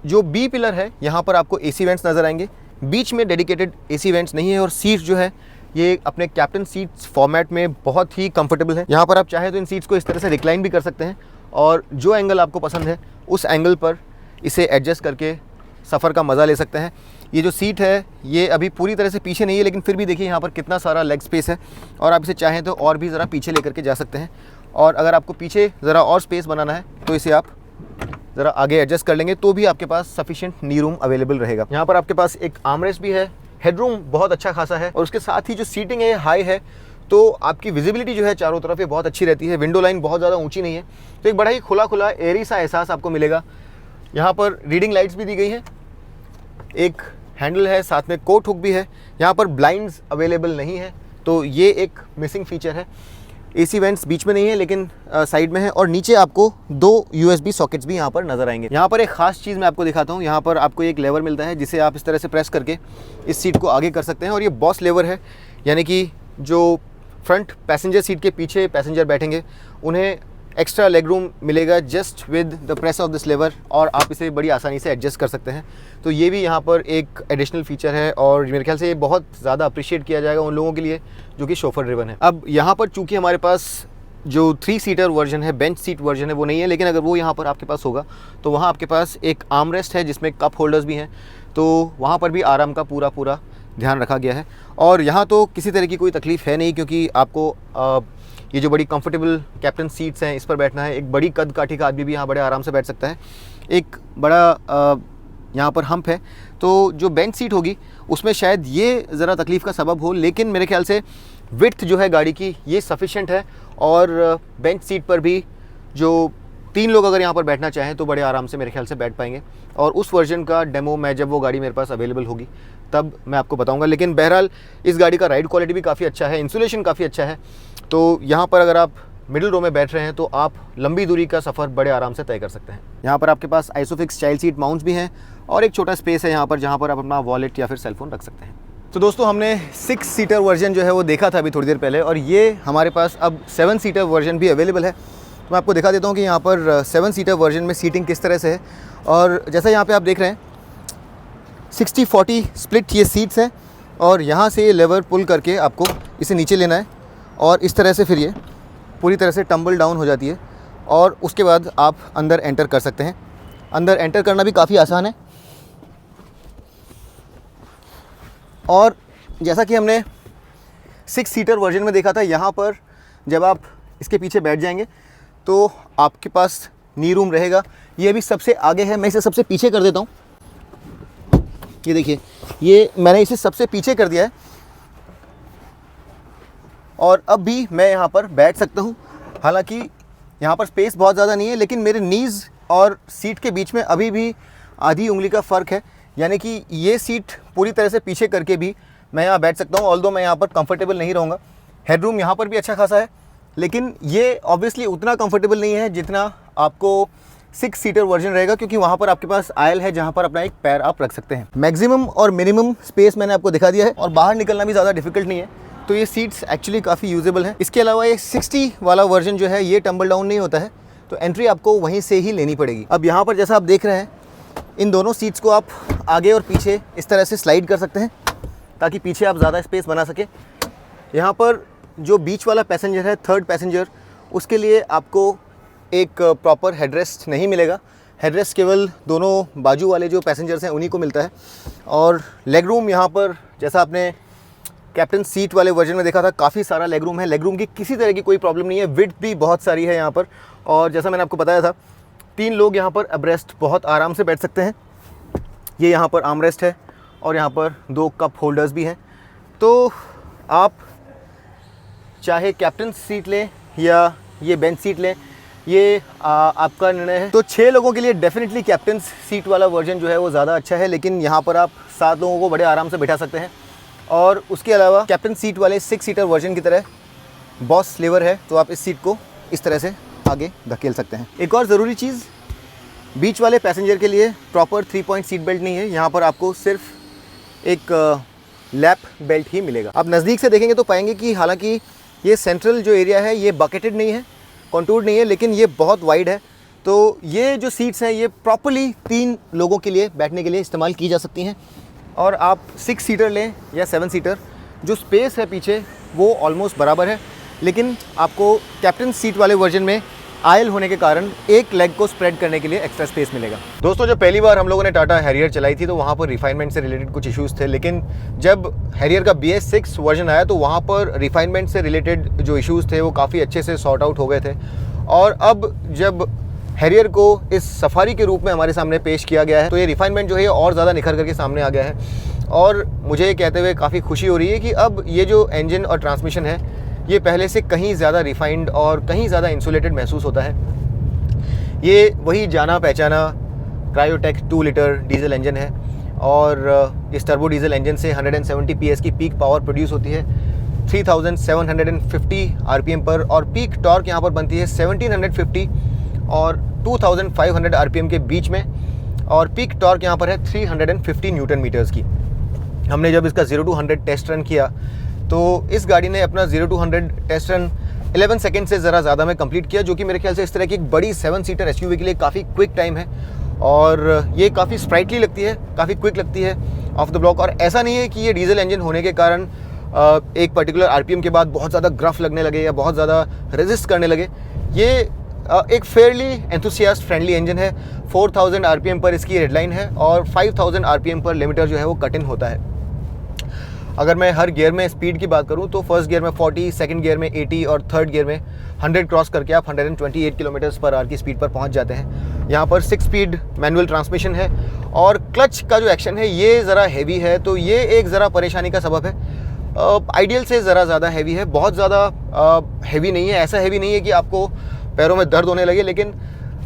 जो बी पिलर है यहाँ पर आपको एसी वेंट्स नज़र आएंगे, बीच में डेडिकेटेड एसी वेंट्स नहीं है और सीट जो है ये अपने कैप्टन सीट्स फॉर्मेट में बहुत ही कंफर्टेबल है। यहाँ पर आप चाहे तो इन सीट्स को इस तरह से रिक्लाइन भी कर सकते हैं और जो एंगल आपको पसंद है उस एंगल पर इसे एडजस्ट करके सफ़र का मज़ा ले सकते हैं। ये जो सीट है ये अभी पूरी तरह से पीछे नहीं है, लेकिन फिर भी देखिए यहाँ पर कितना सारा लेग स्पेस है और आप इसे चाहें तो और भी ज़रा पीछे लेकर के जा सकते हैं। और अगर आपको पीछे ज़रा और स्पेस बनाना है तो इसे आप ज़रा आगे एडजस्ट कर लेंगे तो भी आपके पास सफिशिएंट नी रूम अवेलेबल रहेगा। यहाँ पर आपके पास एक आर्मरेस्ट भी है, हेडरूम बहुत अच्छा खासा है और उसके साथ ही जो सीटिंग है हाई है, तो आपकी विजिबिलिटी जो है चारों तरफ ये बहुत अच्छी रहती है। विंडो लाइन बहुत ज़्यादा ऊँची नहीं है, तो एक बड़ा ही खुला खुला एयरी सा एहसास आपको मिलेगा। यहाँ पर रीडिंग लाइट्स भी दी गई हैं, एक हैंडल है, साथ में कोट हुक भी है। यहाँ पर ब्लाइंड्स अवेलेबल नहीं है, तो ये एक मिसिंग फीचर है। एसी वेंट्स बीच में नहीं है लेकिन साइड में है और नीचे आपको 2 USB सॉकेट्स भी यहाँ पर नज़र आएंगे। यहाँ पर एक ख़ास चीज़ मैं आपको दिखाता हूँ। यहाँ पर आपको एक लेवर मिलता है जिसे आप इस तरह से प्रेस करके इस सीट को आगे कर सकते हैं और ये बॉस लेवर है, यानी कि जो फ्रंट पैसेंजर सीट के पीछे पैसेंजर बैठेंगे उन्हें एक्स्ट्रा लेग रूम मिलेगा just with the press of this lever और आप इसे बड़ी आसानी से एडजस्ट कर सकते हैं। तो ये भी यहाँ पर एक एडिशनल फीचर है और मेरे ख्याल से ये बहुत ज़्यादा अप्रिशिएट किया जाएगा उन लोगों के लिए जो कि शोफर ड्रिवन है। अब यहाँ पर चूँकि हमारे पास जो 3 सीटर वर्जन है, बेंच सीट वर्जन है, वो नहीं है, लेकिन अगर वो यहाँ पर आपके पास होगा तो वहाँ आपके पास एक आर्म रेस्ट है जिसमें कप होल्डर्स भी हैं, तो वहाँ पर भी आराम का पूरा ध्यान रखा गया है। और यहाँ तो किसी तरह की कोई तकलीफ़ है नहीं क्योंकि आपको ये जो बड़ी कंफर्टेबल कैप्टन सीट्स हैं इस पर बैठना है। एक बड़ी कद काठी का आदमी भी यहाँ बड़े आराम से बैठ सकता है। एक बड़ा यहाँ पर हम्प है, तो जो बेंच सीट होगी उसमें शायद ये ज़रा तकलीफ़ का सबब हो, लेकिन मेरे ख्याल से विड्थ जो है गाड़ी की ये सफिशेंट है और बेंच सीट पर भी जो 3 लोग अगर यहाँ पर बैठना चाहें तो बड़े आराम से मेरे ख्याल से बैठ पाएंगे। और उस वर्जन का डेमो मैं जब वो गाड़ी मेरे पास अवेलेबल होगी तब मैं आपको बताऊंगा। लेकिन बहरहाल इस गाड़ी का राइड क्वालिटी भी काफ़ी अच्छा है, इंसुलेशन काफ़ी अच्छा है, तो यहाँ पर अगर आप मिडिल रो में बैठ रहे हैं तो आप लंबी दूरी का सफ़र बड़े आराम से तय कर सकते हैं। यहाँ पर आपके पास आइसोफिक्स चाइल्ड सीट माउंट्स भी हैं और एक छोटा स्पेस है यहाँ पर जहाँ पर आप अपना वॉलेट या फिर सेलफोन रख सकते हैं। तो दोस्तों हमने 6 सीटर वर्जन जो है वो देखा था अभी थोड़ी देर पहले और ये हमारे पास अब 7 सीटर वर्जन भी अवेलेबल है। तो मैं आपको दिखा देता हूँ कि यहाँ पर 7 सीटर वर्जन में सीटिंग किस तरह से है। और जैसा यहाँ पे आप देख रहे हैं 60-40 स्प्लिट ये सीट्स हैं और यहाँ से ये लेवर पुल करके आपको इसे नीचे लेना है और इस तरह से फिर ये पूरी तरह से टम्बल डाउन हो जाती है और उसके बाद आप अंदर एंटर कर सकते हैं। अंदर एंटर करना भी काफ़ी आसान है और जैसा कि हमने 6 सीटर वर्जन में देखा था, यहाँ पर जब आप इसके पीछे बैठ जाएंगे तो आपके पास नी रूम रहेगा। ये अभी सबसे आगे है, मैं इसे सबसे पीछे कर देता हूँ। ये देखिए, ये मैंने इसे सबसे पीछे कर दिया है और अब भी मैं यहाँ पर बैठ सकता हूँ। हालांकि यहाँ पर स्पेस बहुत ज़्यादा नहीं है, लेकिन मेरे नीज़ और सीट के बीच में अभी भी आधी उंगली का फ़र्क है, यानी कि ये सीट पूरी तरह से पीछे करके भी मैं यहाँ बैठ सकता हूँ। ऑल्दो मैं यहाँ पर कंफर्टेबल नहीं रहूँगा। हेडरूम यहाँ पर भी अच्छा खासा है, लेकिन ये ऑब्वियसली उतना कंफर्टेबल नहीं है जितना आपको 6 सीटर वर्जन रहेगा, क्योंकि वहाँ पर आपके पास आयल है जहाँ पर अपना एक पैर आप रख सकते हैं। मैक्सिमम और मिनिमम स्पेस मैंने आपको दिखा दिया है और बाहर निकलना भी ज़्यादा डिफिकल्ट नहीं है। तो ये सीट्स एक्चुअली काफ़ी यूजेबल हैं। इसके अलावा ये 60 वाला वर्जन जो है ये टम्बल डाउन नहीं होता है, तो एंट्री आपको वहीं से ही लेनी पड़ेगी। अब यहाँ पर जैसा आप देख रहे हैं, इन दोनों सीट्स को आप आगे और पीछे इस तरह से स्लाइड कर सकते हैं ताकि पीछे आप ज़्यादा स्पेस बना सकें। यहाँ पर जो बीच वाला पैसेंजर है, थर्ड पैसेंजर, उसके लिए आपको एक प्रॉपर हेडरेस्ट नहीं मिलेगा। हेडरेस्ट केवल दोनों बाजू वाले जो पैसेंजर्स हैं उन्हीं को मिलता है। और लेग रूम यहाँ पर जैसा आपने कैप्टन सीट वाले वर्जन में देखा था, काफ़ी सारा लेग रूम है। लेग रूम की किसी तरह की कोई प्रॉब्लम नहीं है। विड्थ भी बहुत सारी है यहाँ पर, और जैसा मैंने आपको बताया था 3 लोग यहाँ पर अब्रेस्ट बहुत आराम से बैठ सकते हैं। ये यहाँ पर आर्मरेस्ट है और यहाँ पर 2 कप होल्डर्स भी हैं। तो आप चाहे कैप्टन सीट लें या ये बेंच सीट लें, ये आपका निर्णय है। तो 6 लोगों के लिए डेफिनेटली कैप्टन सीट वाला वर्जन जो है वो ज़्यादा अच्छा है, लेकिन यहाँ पर आप 7 लोगों को बड़े आराम से बैठा सकते हैं। और उसके अलावा कैप्टन सीट वाले 6 सीटर वर्जन की तरह बॉस लीवर है, तो आप इस सीट को इस तरह से आगे धकेल सकते हैं। एक और ज़रूरी चीज़, बीच वाले पैसेंजर के लिए प्रॉपर 3 पॉइंट सीट बेल्ट नहीं है। यहाँ पर आपको सिर्फ एक लैप बेल्ट ही मिलेगा। आप नज़दीक से देखेंगे तो पाएंगे कि हालांकि ये सेंट्रल जो एरिया है ये बकेटेड नहीं है, कॉन्टूर्ड नहीं है, लेकिन ये बहुत वाइड है। तो ये जो सीट्स हैं ये प्रॉपरली 3 लोगों के लिए बैठने के लिए इस्तेमाल की जा सकती हैं। और आप 6 सीटर लें या 7 सीटर, जो स्पेस है पीछे वो ऑलमोस्ट बराबर है, लेकिन आपको कैप्टन सीट वाले वर्जन में आयल होने के कारण एक लेग को स्प्रेड करने के लिए एक्स्ट्रा स्पेस मिलेगा। दोस्तों, जब पहली बार हम लोगों ने टाटा हैरियर चलाई थी तो वहाँ पर रिफाइनमेंट से रिलेटेड कुछ इश्यूज़ थे, लेकिन जब हैरियर का BS6 वर्जन आया तो वहाँ पर रिफाइनमेंट से रिलेटेड जो इश्यूज़ थे वो काफ़ी अच्छे से सॉर्ट आउट हो गए थे। और अब जब हैरियर को इस सफारी के रूप में हमारे सामने पेश किया गया है तो ये रिफाइनमेंट जो है और ज़्यादा निखर करके सामने आ गया है। और मुझे ये कहते हुए काफ़ी खुशी हो रही है कि अब ये जो इंजन और ट्रांसमिशन है ये पहले से कहीं ज़्यादा रिफाइंड और कहीं ज़्यादा इंसुलेटेड महसूस होता है। ये वही जाना पहचाना क्रायोटेक 2 लीटर डीजल इंजन है और इस टर्बो डीजल इंजन से 170 PS की पीक पावर प्रोड्यूस होती है 3750 RPM पर, और पीक टॉर्क यहाँ पर बनती है 1750 और 2500 RPM के बीच में, और पीक टॉर्क यहाँ पर है 350 न्यूटन मीटर्स की। हमने जब इसका 0 to 100 टेस्ट रन किया तो इस गाड़ी ने अपना 0 to 100 टेस्ट रन 11 सेकेंड से ज़रा ज़्यादा में कंप्लीट किया, जो कि मेरे ख्याल से इस तरह की एक बड़ी 7 सीटर SUV के लिए काफ़ी क्विक टाइम है। और ये काफ़ी स्प्राइटली लगती है, काफ़ी क्विक लगती है ऑफ द ब्लॉक। और ऐसा नहीं है कि ये डीजल इंजन होने के कारण एक पर्टिकुलर RPM के बाद बहुत ज़्यादा ग्रफ लगने लगे या बहुत ज़्यादा रेजिस्ट करने लगे। ये एक फेयरली एंथुसियास्ट फ्रेंडली इंजन है। 4000 RPM पर इसकी रेडलाइन है और 5000 RPM पर लिमिटर जो है वो कट इन होता है। अगर मैं हर गियर में स्पीड की बात करूं तो फर्स्ट गियर में 40, सेकंड गियर में 80 और थर्ड गियर में 100 क्रॉस करके आप 128 km/h की स्पीड पर पहुंच जाते हैं। यहाँ पर 6 स्पीड मैनुअल ट्रांसमिशन है और क्लच का जो एक्शन है ये ज़रा हैवी है, तो ये एक ज़रा परेशानी का सबब है। आइडियल से ज़रा ज़्यादा हैवी है, बहुत ज़्यादा हैवी नहीं है। ऐसा हैवी नहीं है कि आपको पैरों में दर्द होने लगे, लेकिन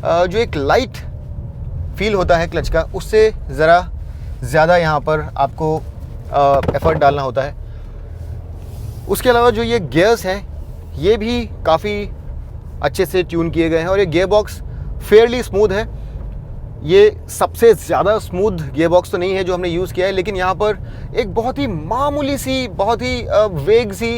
जो एक लाइट फील होता है क्लच का, उससे ज़रा ज़्यादा यहाँ पर आपको एफर्ट डालना होता है। उसके अलावा जो ये गियर्स हैं ये भी काफ़ी अच्छे से ट्यून किए गए हैं और ये गियर बॉक्स फेयरली स्मूथ है। ये सबसे ज़्यादा स्मूथ गियर बॉक्स तो नहीं है जो हमने यूज़ किया है, लेकिन यहाँ पर एक बहुत ही मामूली सी, बहुत ही वेग सी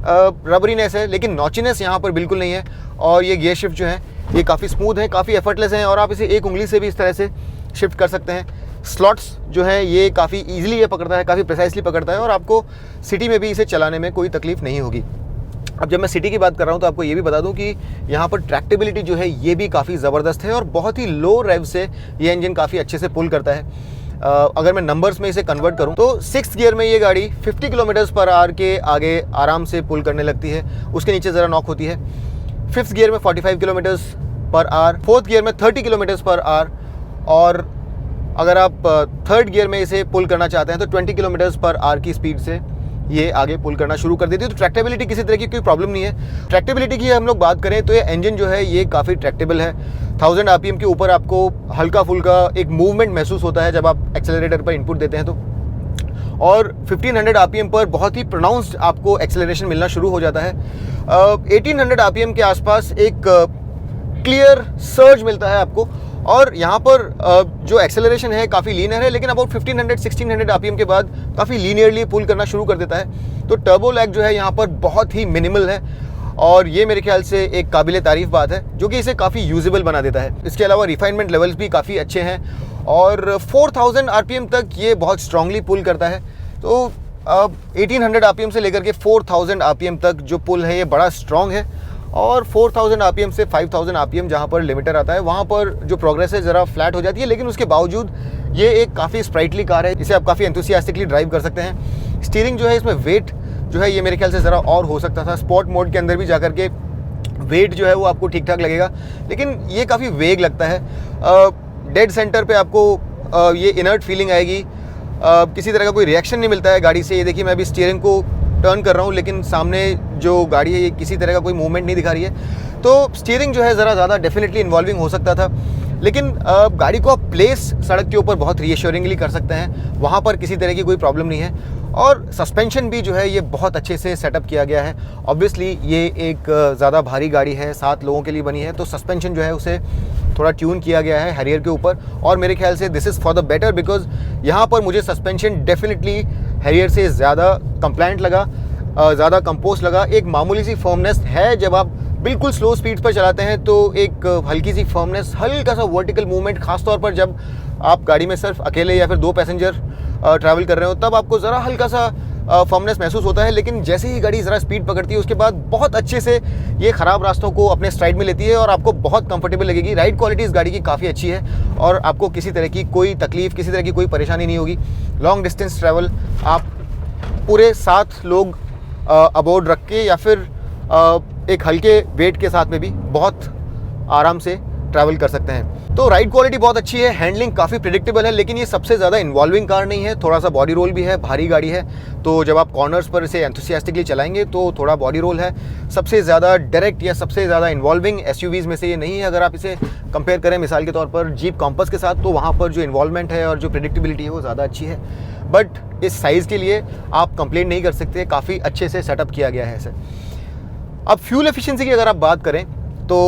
रबरीनेस है, लेकिन नॉचीनेस यहाँ पर बिल्कुल नहीं है। और ये गियर शिफ्ट जो है ये काफ़ी स्मूथ है, काफ़ी एफर्टलेस हैं और आप इसे एक उंगली से भी इस तरह से शिफ्ट कर सकते हैं। स्लॉट्स जो है ये काफ़ी ईजिली ये पकड़ता है, काफ़ी प्रिसाइसली पकड़ता है और आपको सिटी में भी इसे चलाने में कोई तकलीफ़ नहीं होगी। अब जब मैं सिटी की बात कर रहा हूँ तो आपको ये भी बता दूँ कि यहाँ पर ट्रैक्टेबिलिटी जो है ये भी काफ़ी ज़बरदस्त है और बहुत ही लो रेव से ये इंजन काफ़ी अच्छे से पुल करता है। अगर मैं नंबर्स में इसे कन्वर्ट करूँ तो 6th गियर में ये गाड़ी 50 km/h के आगे आराम से पुल करने लगती है, उसके नीचे ज़रा नॉक होती है। 5th गियर में 45 km/h, 4th गियर में 30 km/h और अगर आप 3rd गियर में इसे पुल करना चाहते हैं तो 20 km/h की स्पीड से ये आगे पुल करना शुरू कर देती है। तो ट्रैक्टेबिलिटी किसी तरह की कोई प्रॉब्लम नहीं है। ट्रैक्टेबिलिटी की हम लोग बात करें तो ये इंजन जो है ये काफ़ी ट्रैक्टेबल है। 1000 RPM के ऊपर आपको हल्का फुल्का एक मूवमेंट महसूस होता है जब आप एक्सेलरेटर पर इनपुट देते हैं तो, और 1500 RPM पर बहुत ही प्रोनाउंस्ड आपको एक्सेलरेशन मिलना शुरू हो जाता है। 1800 RPM के आसपास एक क्लियर सर्ज मिलता है आपको और यहाँ पर जो एक्सेलरेशन है काफ़ी लीनियर है, लेकिन अबाउट 1500-1600 आरपीएम के बाद काफ़ी लीनियरली पुल करना शुरू कर देता है। तो टर्बो लैग जो है यहाँ पर बहुत ही मिनिमल है और ये मेरे ख्याल से एक काबिल तारीफ़ बात है, जो कि इसे काफ़ी यूजेबल बना देता है। इसके अलावा रिफाइनमेंट लेवल्स भी काफ़ी अच्छे हैं और 4000 आरपीएम तक ये बहुत स्ट्रांगली पुल करता है। तो 1800 आरपीएम से लेकर के 4000 आरपीएम तक जो पुल है ये बड़ा स्ट्रॉन्ग है। और 4000 आरपीएम से 5000 आरपीएम जहाँ पर लिमिटर आता है वहाँ पर जो प्रोग्रेस है ज़रा फ्लैट हो जाती है, लेकिन उसके बावजूद ये एक काफ़ी स्प्राइटली कार है, इसे आप काफ़ी एंथुसियास्टिकली ड्राइव कर सकते हैं। स्टीयरिंग जो है इसमें वेट जो है ये मेरे ख्याल से ज़रा और हो सकता था। स्पोर्ट मोड के अंदर भी जाकर के वेट जो है वो आपको ठीक ठाक लगेगा, लेकिन ये काफ़ी वेग लगता है। डेड सेंटर पे आपको ये इनर्ट फीलिंग आएगी, किसी तरह का कोई रिएक्शन नहीं मिलता है गाड़ी से। ये देखिए मैं अभी स्टीयरिंग को टर्न कर रहा हूँ, लेकिन सामने जो गाड़ी है ये किसी तरह का कोई मूवमेंट नहीं दिखा रही है। तो स्टीयरिंग जो है ज़रा ज़्यादा डेफिनेटली इन्वॉल्विंग हो सकता था, लेकिन गाड़ी को आप प्लेस सड़क के ऊपर बहुत रीअश्योरिंगली कर सकते हैं, वहाँ पर किसी तरह की कोई प्रॉब्लम नहीं है। और सस्पेंशन भी जो है ये बहुत अच्छे से सेटअप किया गया है। ऑब्वियसली ये एक ज़्यादा भारी गाड़ी है, 7 लोगों के लिए बनी है, तो सस्पेंशन जो है उसे थोड़ा ट्यून किया गया है हैरियर के ऊपर, और मेरे ख्याल से this is for the better, because यहाँ पर मुझे सस्पेंशन डेफिनेटली हैरियर से ज़्यादा कंप्लायंट लगा, ज़्यादा कंपोस्ट लगा। एक मामूली सी फर्मनेस है, जब आप बिल्कुल स्लो स्पीड पर चलाते हैं तो एक हल्की सी फर्मनेस, हल्का सा वर्टिकल मूवमेंट, खासतौर पर जब आप गाड़ी में सिर्फ अकेले या फिर 2 पैसेंजर ट्रैवल कर रहे हो तब आपको ज़रा हल्का सा फर्मनेस महसूस होता है। लेकिन जैसे ही गाड़ी ज़रा स्पीड पकड़ती है उसके बाद बहुत अच्छे से ये ख़राब रास्तों को अपने स्ट्राइड में लेती है और आपको बहुत कंफर्टेबल लगेगी। राइड क्वालिटी इस गाड़ी की काफ़ी अच्छी है और आपको किसी तरह की कोई तकलीफ़, किसी तरह की कोई परेशानी नहीं होगी। लॉन्ग डिस्टेंस ट्रैवल आप पूरे 7 लोग अबोर्ड रख के या फिर एक हल्के वेट के साथ में भी बहुत आराम से ट्रैवल कर सकते हैं। तो राइड क्वालिटी बहुत अच्छी है, हैंडलिंग काफ़ी प्रेडिक्टेबल है, लेकिन ये सबसे ज़्यादा इन्वॉल्विंग कार नहीं है। थोड़ा सा बॉडी रोल भी है, भारी गाड़ी है, तो जब आप कॉर्नर्स पर इसे एंथुसियास्टिकली चलाएंगे तो थोड़ा बॉडी रोल है। सबसे ज़्यादा डायरेक्ट या सबसे ज़्यादा इन्वॉल्विंग एसयूवीज़ में से ये नहीं है। अगर आप इसे कंपेयर करें मिसाल के तौर पर जीप कॉम्पस के साथ, तो वहाँ पर जो इन्वॉल्वमेंट है और जो प्रेडिक्टेबिलिटी है वो ज़्यादा अच्छी है। बट इस साइज़ के लिए आप कंप्लेंट नहीं कर सकते, काफ़ी अच्छे से सेटअप किया गया है इसे। अब फ्यूल एफिशिएंसी की अगर आप बात करें तो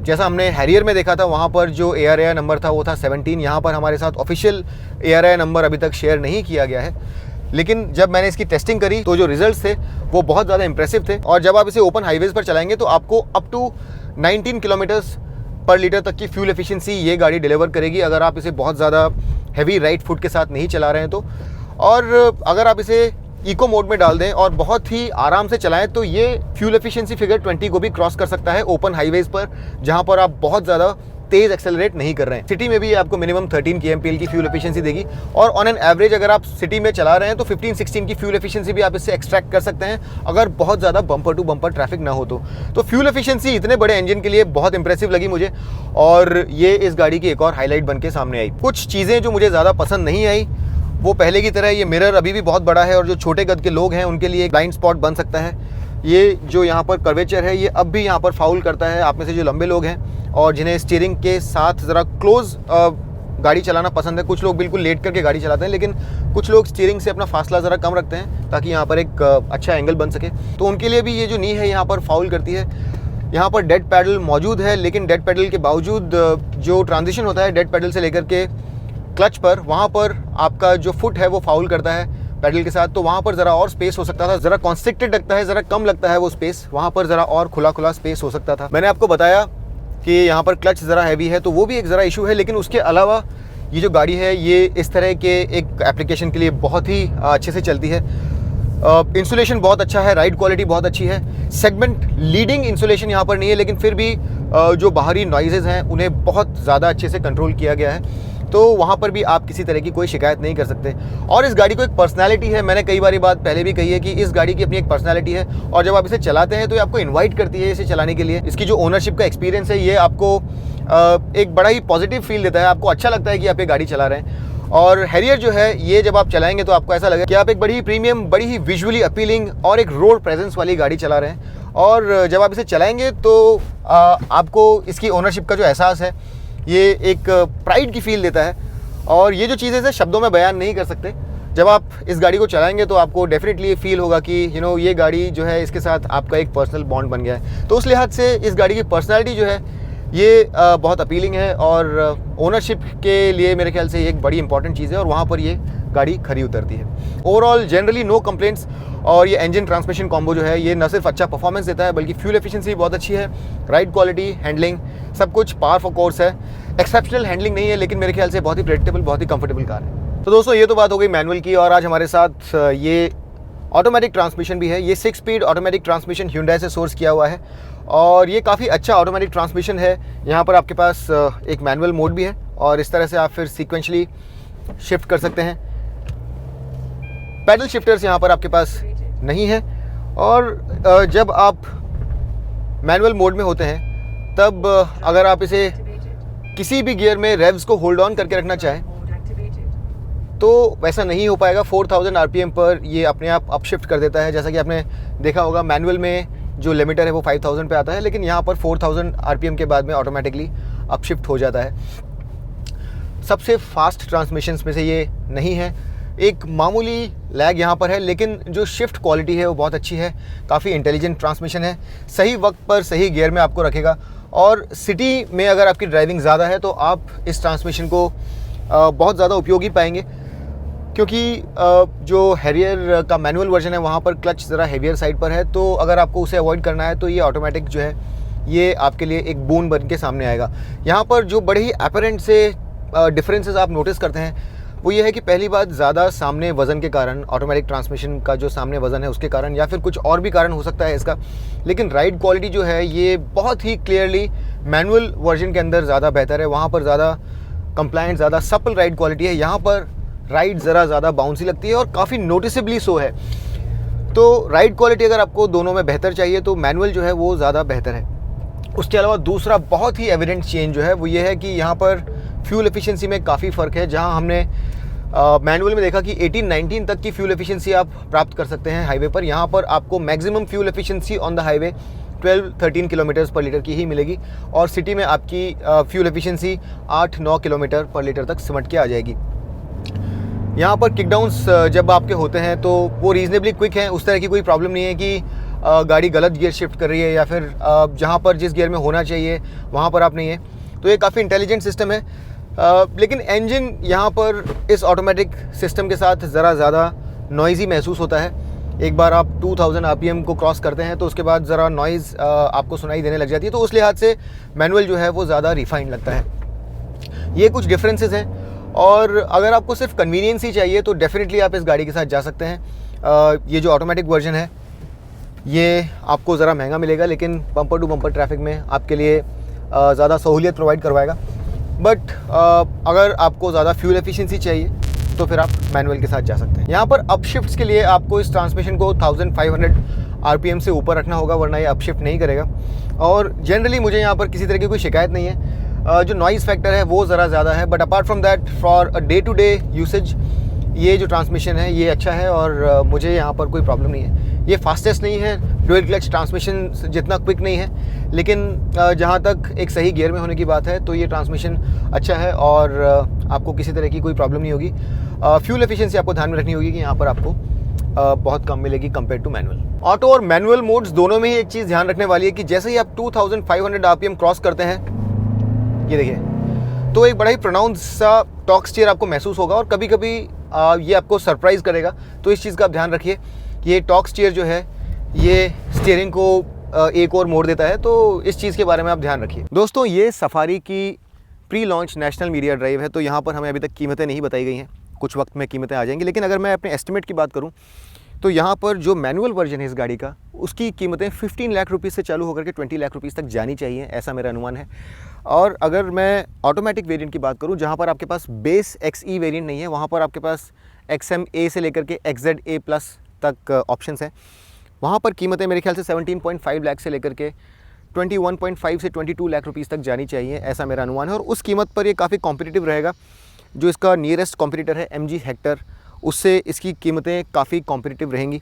जैसा हमने हैरियर में देखा था, वहाँ पर जो ARAI नंबर था वो था 17। यहाँ पर हमारे साथ ऑफिशियल ARAI नंबर अभी तक शेयर नहीं किया गया है, लेकिन जब मैंने इसकी टेस्टिंग करी तो जो रिजल्ट्स थे वो बहुत ज़्यादा इंप्रेसिव थे। और जब आप इसे ओपन हाईवेज़ पर चलाएंगे तो आपको अप टू 19 किलोमीटर्स पर लीटर तक की फ्यूल एफिशिएंसी ये गाड़ी डिलीवर करेगी, अगर आप इसे बहुत ज़्यादा हैवी राइट फुट के साथ नहीं चला रहे हैं तो। और अगर आप इसे इको मोड में डाल दें और बहुत ही आराम से चलाएं तो ये फ्यूल एफिशिएंसी फिगर 20 को भी क्रॉस कर सकता है ओपन हाईवेज़ पर, जहां पर आप बहुत ज़्यादा तेज़ एक्सेलरेट नहीं कर रहे हैं। सिटी में भी ये आपको मिनिमम 13 kmpl की फ्यूल एफिशिएंसी देगी, और ऑन एन एवरेज अगर आप सिटी में चला रहे हैं तो 15-16 की फ्यूल एफिशिएंसी भी आप इससे एक्सट्रैक्ट कर सकते हैं, अगर बहुत ज़्यादा बम्पर टू बम्पर ट्रैफिक ना हो तो फ्यूल एफिशिएंसी इतने बड़े इंजन के लिए बहुत इंप्रेसिव लगी मुझे, और ये इस गाड़ी की एक और हाईलाइट बन के सामने आई। कुछ चीज़ें जो मुझे ज़्यादा पसंद नहीं आई, वो पहले की तरह ये मिरर अभी भी बहुत बड़ा है और जो छोटे कद के लोग हैं उनके लिए एक ब्लाइंड स्पॉट बन सकता है। ये जो यहाँ पर कर्वेचर है ये अब भी यहाँ पर फाउल करता है। आप में से जो लंबे लोग हैं और जिन्हें स्टीयरिंग के साथ ज़रा क्लोज गाड़ी चलाना पसंद है, कुछ लोग बिल्कुल लेट करके गाड़ी चलाते हैं, लेकिन कुछ लोग स्टीयरिंग से अपना फासला ज़रा कम रखते हैं ताकि यहाँ पर एक अच्छा एंगल बन सके, तो उनके लिए भी ये जो नी है यहाँ पर फाउल करती है। यहाँ पर डेड पैडल मौजूद है, लेकिन डेड पैडल के बावजूद जो ट्रांजिशन होता है डेड पैडल से लेकर के क्लच पर, वहाँ पर आपका जो फुट है वो फाउल करता है पैडल के साथ, तो वहाँ पर ज़रा और स्पेस हो सकता था। ज़रा कॉन्स्ट्रिक्टेड लगता है, ज़रा कम लगता है वो स्पेस, वहाँ पर ज़रा और खुला खुला स्पेस हो सकता था। मैंने आपको बताया कि यहाँ पर क्लच ज़रा हैवी है, तो वो भी एक ज़रा इशू है, लेकिन उसके अलावा ये जो गाड़ी है ये इस तरह के एक एप्लीकेशन के लिए बहुत ही अच्छे से चलती है। इंसुलेशन बहुत अच्छा है, राइड क्वालिटी बहुत अच्छी है। सेगमेंट लीडिंग इंसुलेशन यहाँ पर नहीं है, लेकिन फिर भी जो बाहरी नॉइजेज़ हैं उन्हें बहुत ज़्यादा अच्छे से कंट्रोल किया गया है, तो वहाँ पर भी आप किसी तरह की कोई शिकायत नहीं कर सकते। और इस गाड़ी को एक पर्सनालिटी है, मैंने कई बार ये बात पहले भी कही है कि इस गाड़ी की अपनी एक पर्सनालिटी है, और जब आप इसे चलाते हैं तो ये आपको इनवाइट करती है इसे चलाने के लिए। इसकी जो ओनरशिप का एक्सपीरियंस है ये आपको एक बड़ा ही पॉजिटिव फील देता है, आपको अच्छा लगता है कि आप ये गाड़ी चला रहे हैं। और हैरियर जो है ये जब आप चलाएंगे तो आपको ऐसा लगेगा कि आप एक बड़ी ही प्रीमियम, बड़ी ही विजुअली अपीलिंग और एक रोड प्रेजेंस वाली गाड़ी चला रहे हैं। और जब आप इसे चलाएंगे तो आपको इसकी ओनरशिप का जो एहसास है ये एक प्राइड की फील देता है, और ये जो चीज़ें हैं शब्दों में बयान नहीं कर सकते। जब आप इस गाड़ी को चलाएंगे तो आपको डेफिनेटली फील होगा कि ये गाड़ी जो है इसके साथ आपका एक पर्सनल बॉन्ड बन गया है। तो उस लिहाज से इस गाड़ी की पर्सनालिटी जो है ये बहुत अपीलिंग है और ओनरशिप के लिए मेरे ख्याल से ये एक बड़ी इंपॉर्टेंट चीज़ है और वहाँ पर ये गाड़ी खरी उतरती है। Overall generally no complaints. और ये इंजन ट्रांसमिशन कॉम्बो जो है ये न सिर्फ अच्छा परफॉर्मेंस देता है बल्कि फ्यूल एफिशिएंसी बहुत अच्छी है, राइड क्वालिटी, हैंडलिंग सब कुछ पार फॉर कोर्स है। एक्सेप्शनल हैंडलिंग नहीं है लेकिन मेरे ख्याल से बहुत ही प्रेडिक्टेबल, बहुत ही कंफर्टेबल कार है। तो दोस्तों ये तो बात हो गई मैनुअल की, और आज हमारे साथ ये ऑटोमेटिक ट्रांसमिशन भी है। ये 6 स्पीड ऑटोमेटिक ट्रांसमिशन Hyundai से सोर्स किया हुआ है और ये काफ़ी अच्छा ऑटोमेटिक ट्रांसमिशन है। यहाँ पर आपके पास एक मैनुअल मोड भी है और इस तरह से आप फिर सीक्वेंशली शिफ्ट कर सकते हैं। पैडल शिफ्टर्स यहाँ पर आपके पास नहीं है और जब आप मैनुअल मोड में होते हैं तब अगर आप इसे किसी भी गियर में रेव्स को होल्ड ऑन करके रखना चाहें तो वैसा नहीं हो पाएगा। 4000 आरपीएम पर ये अपने आप अपशिफ्ट कर देता है। जैसा कि आपने देखा होगा मैनुअल में जो लिमिटर है वो 5000 पे आता है, लेकिन यहाँ पर 4000 आरपीएम के बाद में ऑटोमेटिकली अपशिफ्ट हो जाता है। सबसे फास्ट ट्रांसमिशंस में से ये नहीं है, एक मामूली लैग यहाँ पर है, लेकिन जो शिफ्ट क्वालिटी है वो बहुत अच्छी है। काफ़ी इंटेलिजेंट ट्रांसमिशन है, सही वक्त पर सही गियर में आपको रखेगा। और सिटी में अगर आपकी ड्राइविंग ज़्यादा है तो आप इस ट्रांसमिशन को बहुत ज़्यादा उपयोगी पाएंगे, क्योंकि जो हैरियर का मैनुअल वर्जन है वहाँ पर क्लच ज़रा हेवियर साइड पर है, तो अगर आपको उसे अवॉइड करना है तो ये ऑटोमेटिक जो है ये आपके लिए एक बून बन के सामने आएगा। यहाँ पर जो बड़े ही अपरेंट से डिफरेंसेस आप नोटिस करते हैं वो ये है कि पहली बात, ज़्यादा सामने वज़न के कारण, ऑटोमेटिक ट्रांसमिशन का जो सामने वज़न है उसके कारण, या फिर कुछ और भी कारण हो सकता है इसका, लेकिन राइड क्वालिटी जो है ये बहुत ही क्लियरली मैनुअल वर्जन के अंदर ज़्यादा बेहतर है। वहाँ पर ज़्यादा कंप्लायंट, ज़्यादा सपल राइड क्वालिटी है। यहाँ पर राइड ज़रा ज़्यादा बाउंसी लगती है और काफ़ी नोटिसेबली सो है। तो राइड क्वालिटी अगर आपको दोनों में बेहतर चाहिए तो मैनुअल जो है वो ज़्यादा बेहतर है। उसके अलावा दूसरा बहुत ही एविडेंट चेंज जो है वो ये है कि यहाँ पर फ्यूल एफिशिएंसी में काफ़ी फ़र्क है। जहाँ हमने मैनुअल में देखा कि 18-19 तक की फ्यूल एफिशिएंसी आप प्राप्त कर सकते हैं हाईवे पर, यहाँ पर आपको maximum fuel efficiency on the highway 12-13 kilometres पर लीटर की ही मिलेगी और सिटी में आपकी फ्यूल एफिशिएंसी 8-9 किलोमीटर पर लीटर तक सिमट के आ जाएगी। यहाँ पर किकडाउन्स जब आपके होते हैं तो वो रीजनेबली क्विक हैं, उस तरह की कोई प्रॉब्लम नहीं है कि गाड़ी गलत गियर शिफ्ट कर रही है या फिर जहाँ पर जिस गियर में होना चाहिए वहाँ पर आप नहीं है। तो ये काफ़ी इंटेलिजेंट सिस्टम है, लेकिन इंजन यहाँ पर इस ऑटोमेटिक सिस्टम के साथ ज़रा ज़्यादा नॉइज़ी महसूस होता है। एक बार आप 2000 आरपीएम को क्रॉस करते हैं तो उसके बाद ज़रा नॉइज़ आपको सुनाई देने लग जाती है, तो उस लिहाज से मैनुअल जो है वो ज़्यादा रिफाइंड लगता है। ये कुछ डिफरेंसेस हैं और अगर आपको सिर्फ कन्वीनियंस ही चाहिए तो डेफिनेटली आप इस गाड़ी के साथ जा सकते हैं। ये जो ऑटोमेटिक वर्जन है ये आपको ज़रा महंगा मिलेगा, लेकिन बम्पर टू बम्पर ट्रैफिक में आपके लिए ज़्यादा सहूलियत प्रोवाइड करवाएगा। बट अगर आपको ज़्यादा फ्यूल एफिशिएंसी चाहिए तो फिर आप मैनुअल के साथ जा सकते हैं। यहाँ पर अपशिफ्ट्स के लिए आपको इस ट्रांसमिशन को 1500 आरपीएम से ऊपर रखना होगा, वरना ये अपशिफ्ट नहीं करेगा। और जनरली मुझे यहाँ पर किसी तरह की कोई शिकायत नहीं है। जो नॉइज़ फैक्टर है वो ज़रा ज़्यादा है, but apart from that for a day to day usage ये जो ट्रांसमिशन है ये अच्छा है और मुझे यहाँ पर कोई प्रॉब्लम नहीं है। ये फास्टेस्ट नहीं है, डुअल क्लच ट्रांसमिशन जितना क्विक नहीं है, लेकिन जहाँ तक एक सही गियर में होने की बात है तो ये ट्रांसमिशन अच्छा है और आपको किसी तरह की कोई प्रॉब्लम नहीं होगी। फ्यूल एफिशिएंसी आपको ध्यान में रखनी होगी कि यहाँ पर आपको बहुत कम मिलेगी कंपेयर टू मैनुअल। ऑटो और मैनुअल मोड्स दोनों में ही एक चीज़ ध्यान रखने वाली है कि जैसे ही आप 2500 आरपीएम क्रॉस करते हैं, ये देखिए, तो एक बड़ा ही प्रोनाउंस सा टॉर्क स्टीयर आपको महसूस होगा और कभी कभी ये आपको सरप्राइज़ करेगा। तो इस चीज़ का आप ध्यान रखिए। ये टॉर्क स्टीयर जो है ये स्टीयरिंग को एक और मोड़ देता है, तो इस चीज़ के बारे में आप ध्यान रखिए। दोस्तों ये सफारी की pre launch national media drive है, तो यहाँ पर हमें अभी तक कीमतें नहीं बताई गई हैं, कुछ वक्त में कीमतें आ जाएंगी। लेकिन अगर मैं अपने एस्टिमेट की बात करूँ तो यहाँ पर जो मैनुअल वर्जन है इस गाड़ी का, उसकी कीमतें 15 लाख रुपीज़ से चालू होकर के 20 लाख रुपीज़ तक जानी चाहिए, ऐसा मेरा अनुमान है। और अगर मैं ऑटोमेटिक वेरिएंट की बात करूँ, जहाँ पर आपके पास बेस XE वेरिएंट नहीं है, वहाँ पर आपके पास XMA से लेकर के XZA+ तक ऑप्शंस हैं, वहाँ पर कीमतें मेरे ख्याल से 17.5 लाख से लेकर के 21.5 से 22 लाख रुपीज़ तक जानी चाहिए, ऐसा मेरा अनुमान है। और उस कीमत पर ये काफ़ी कॉम्पिटिटिव रहेगा। जो इसका नियरेस्ट कॉम्पिटिटर है MG हेक्टर, उससे इसकी कीमतें काफ़ी कॉम्पिटिटिव रहेंगी।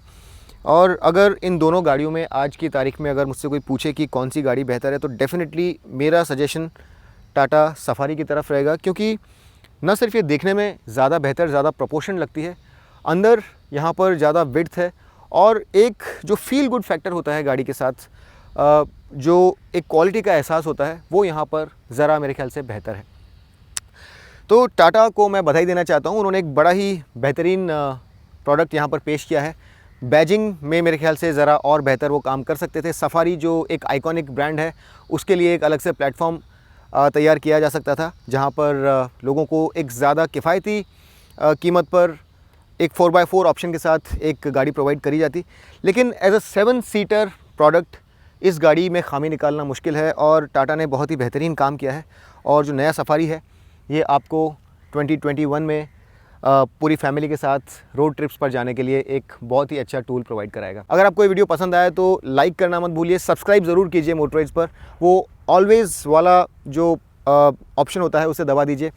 और अगर इन दोनों गाड़ियों में आज की तारीख में अगर मुझसे कोई पूछे कि कौन सी गाड़ी बेहतर है, तो डेफिनेटली मेरा सजेशन टाटा सफारी की तरफ रहेगा, क्योंकि न सिर्फ ये देखने में ज़्यादा बेहतर, ज़्यादा प्रोपोर्शन लगती है, अंदर यहाँ पर ज़्यादा विड्थ है और एक जो फील गुड फैक्टर होता है गाड़ी के साथ, जो एक क्वालिटी का एहसास होता है वो यहाँ पर ज़रा मेरे ख्याल से बेहतर है। तो टाटा को मैं बधाई देना चाहता हूँ, उन्होंने एक बड़ा ही बेहतरीन प्रोडक्ट यहाँ पर पेश किया है। बैजिंग में मेरे ख्याल से ज़रा और बेहतर वो काम कर सकते थे। सफारी जो एक आइकॉनिक ब्रांड है उसके लिए एक अलग से प्लेटफॉर्म तैयार किया जा सकता था, जहाँ पर लोगों को एक ज़्यादा किफ़ायती कीमत पर एक 4x4 ऑप्शन के साथ एक गाड़ी प्रोवाइड करी जाती। लेकिन एज अ 7 सीटर प्रोडक्ट इस गाड़ी में खामी निकालना मुश्किल है और टाटा ने बहुत ही बेहतरीन काम किया है। और जो नया सफारी है ये आपको 2021 में पूरी फैमिली के साथ रोड ट्रिप्स पर जाने के लिए एक बहुत ही अच्छा टूल प्रोवाइड कराएगा। अगर आपको ये वीडियो पसंद आया तो लाइक करना मत भूलिए, सब्सक्राइब ज़रूर कीजिए मोटराइड्स पर, वो ऑलवेज़ वाला जो ऑप्शन होता है उसे दबा दीजिए।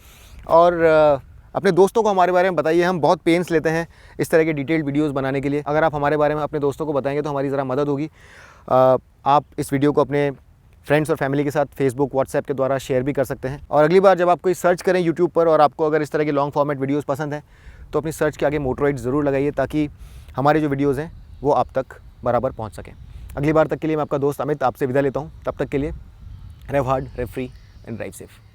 और अपने दोस्तों को हमारे बारे में बताइए, हम बहुत पेन्स लेते हैं इस तरह के डिटेल्ड वीडियोस बनाने के लिए। अगर आप हमारे बारे में अपने दोस्तों को बताएंगे तो हमारी ज़रा मदद होगी। आप इस वीडियो को अपने फ्रेंड्स और फैमिली के साथ फेसबुक, व्हाट्सएप के द्वारा शेयर भी कर सकते हैं। और अगली बार जब आप कोई सर्च करें यूट्यूब पर और आपको अगर इस तरह के लॉन्ग फॉर्मेट वीडियोस पसंद हैं तो अपनी सर्च के आगे मोटराइड्स ज़रूर लगाइए, ताकि हमारे जो वीडियोज़ हैं वो आप तक बराबर पहुँच सकें। अगली बार तक के लिए मैं आपका दोस्त अमित आपसे विदा लेता हूँ। तब तक के लिए rev hard, rev free and drive safe.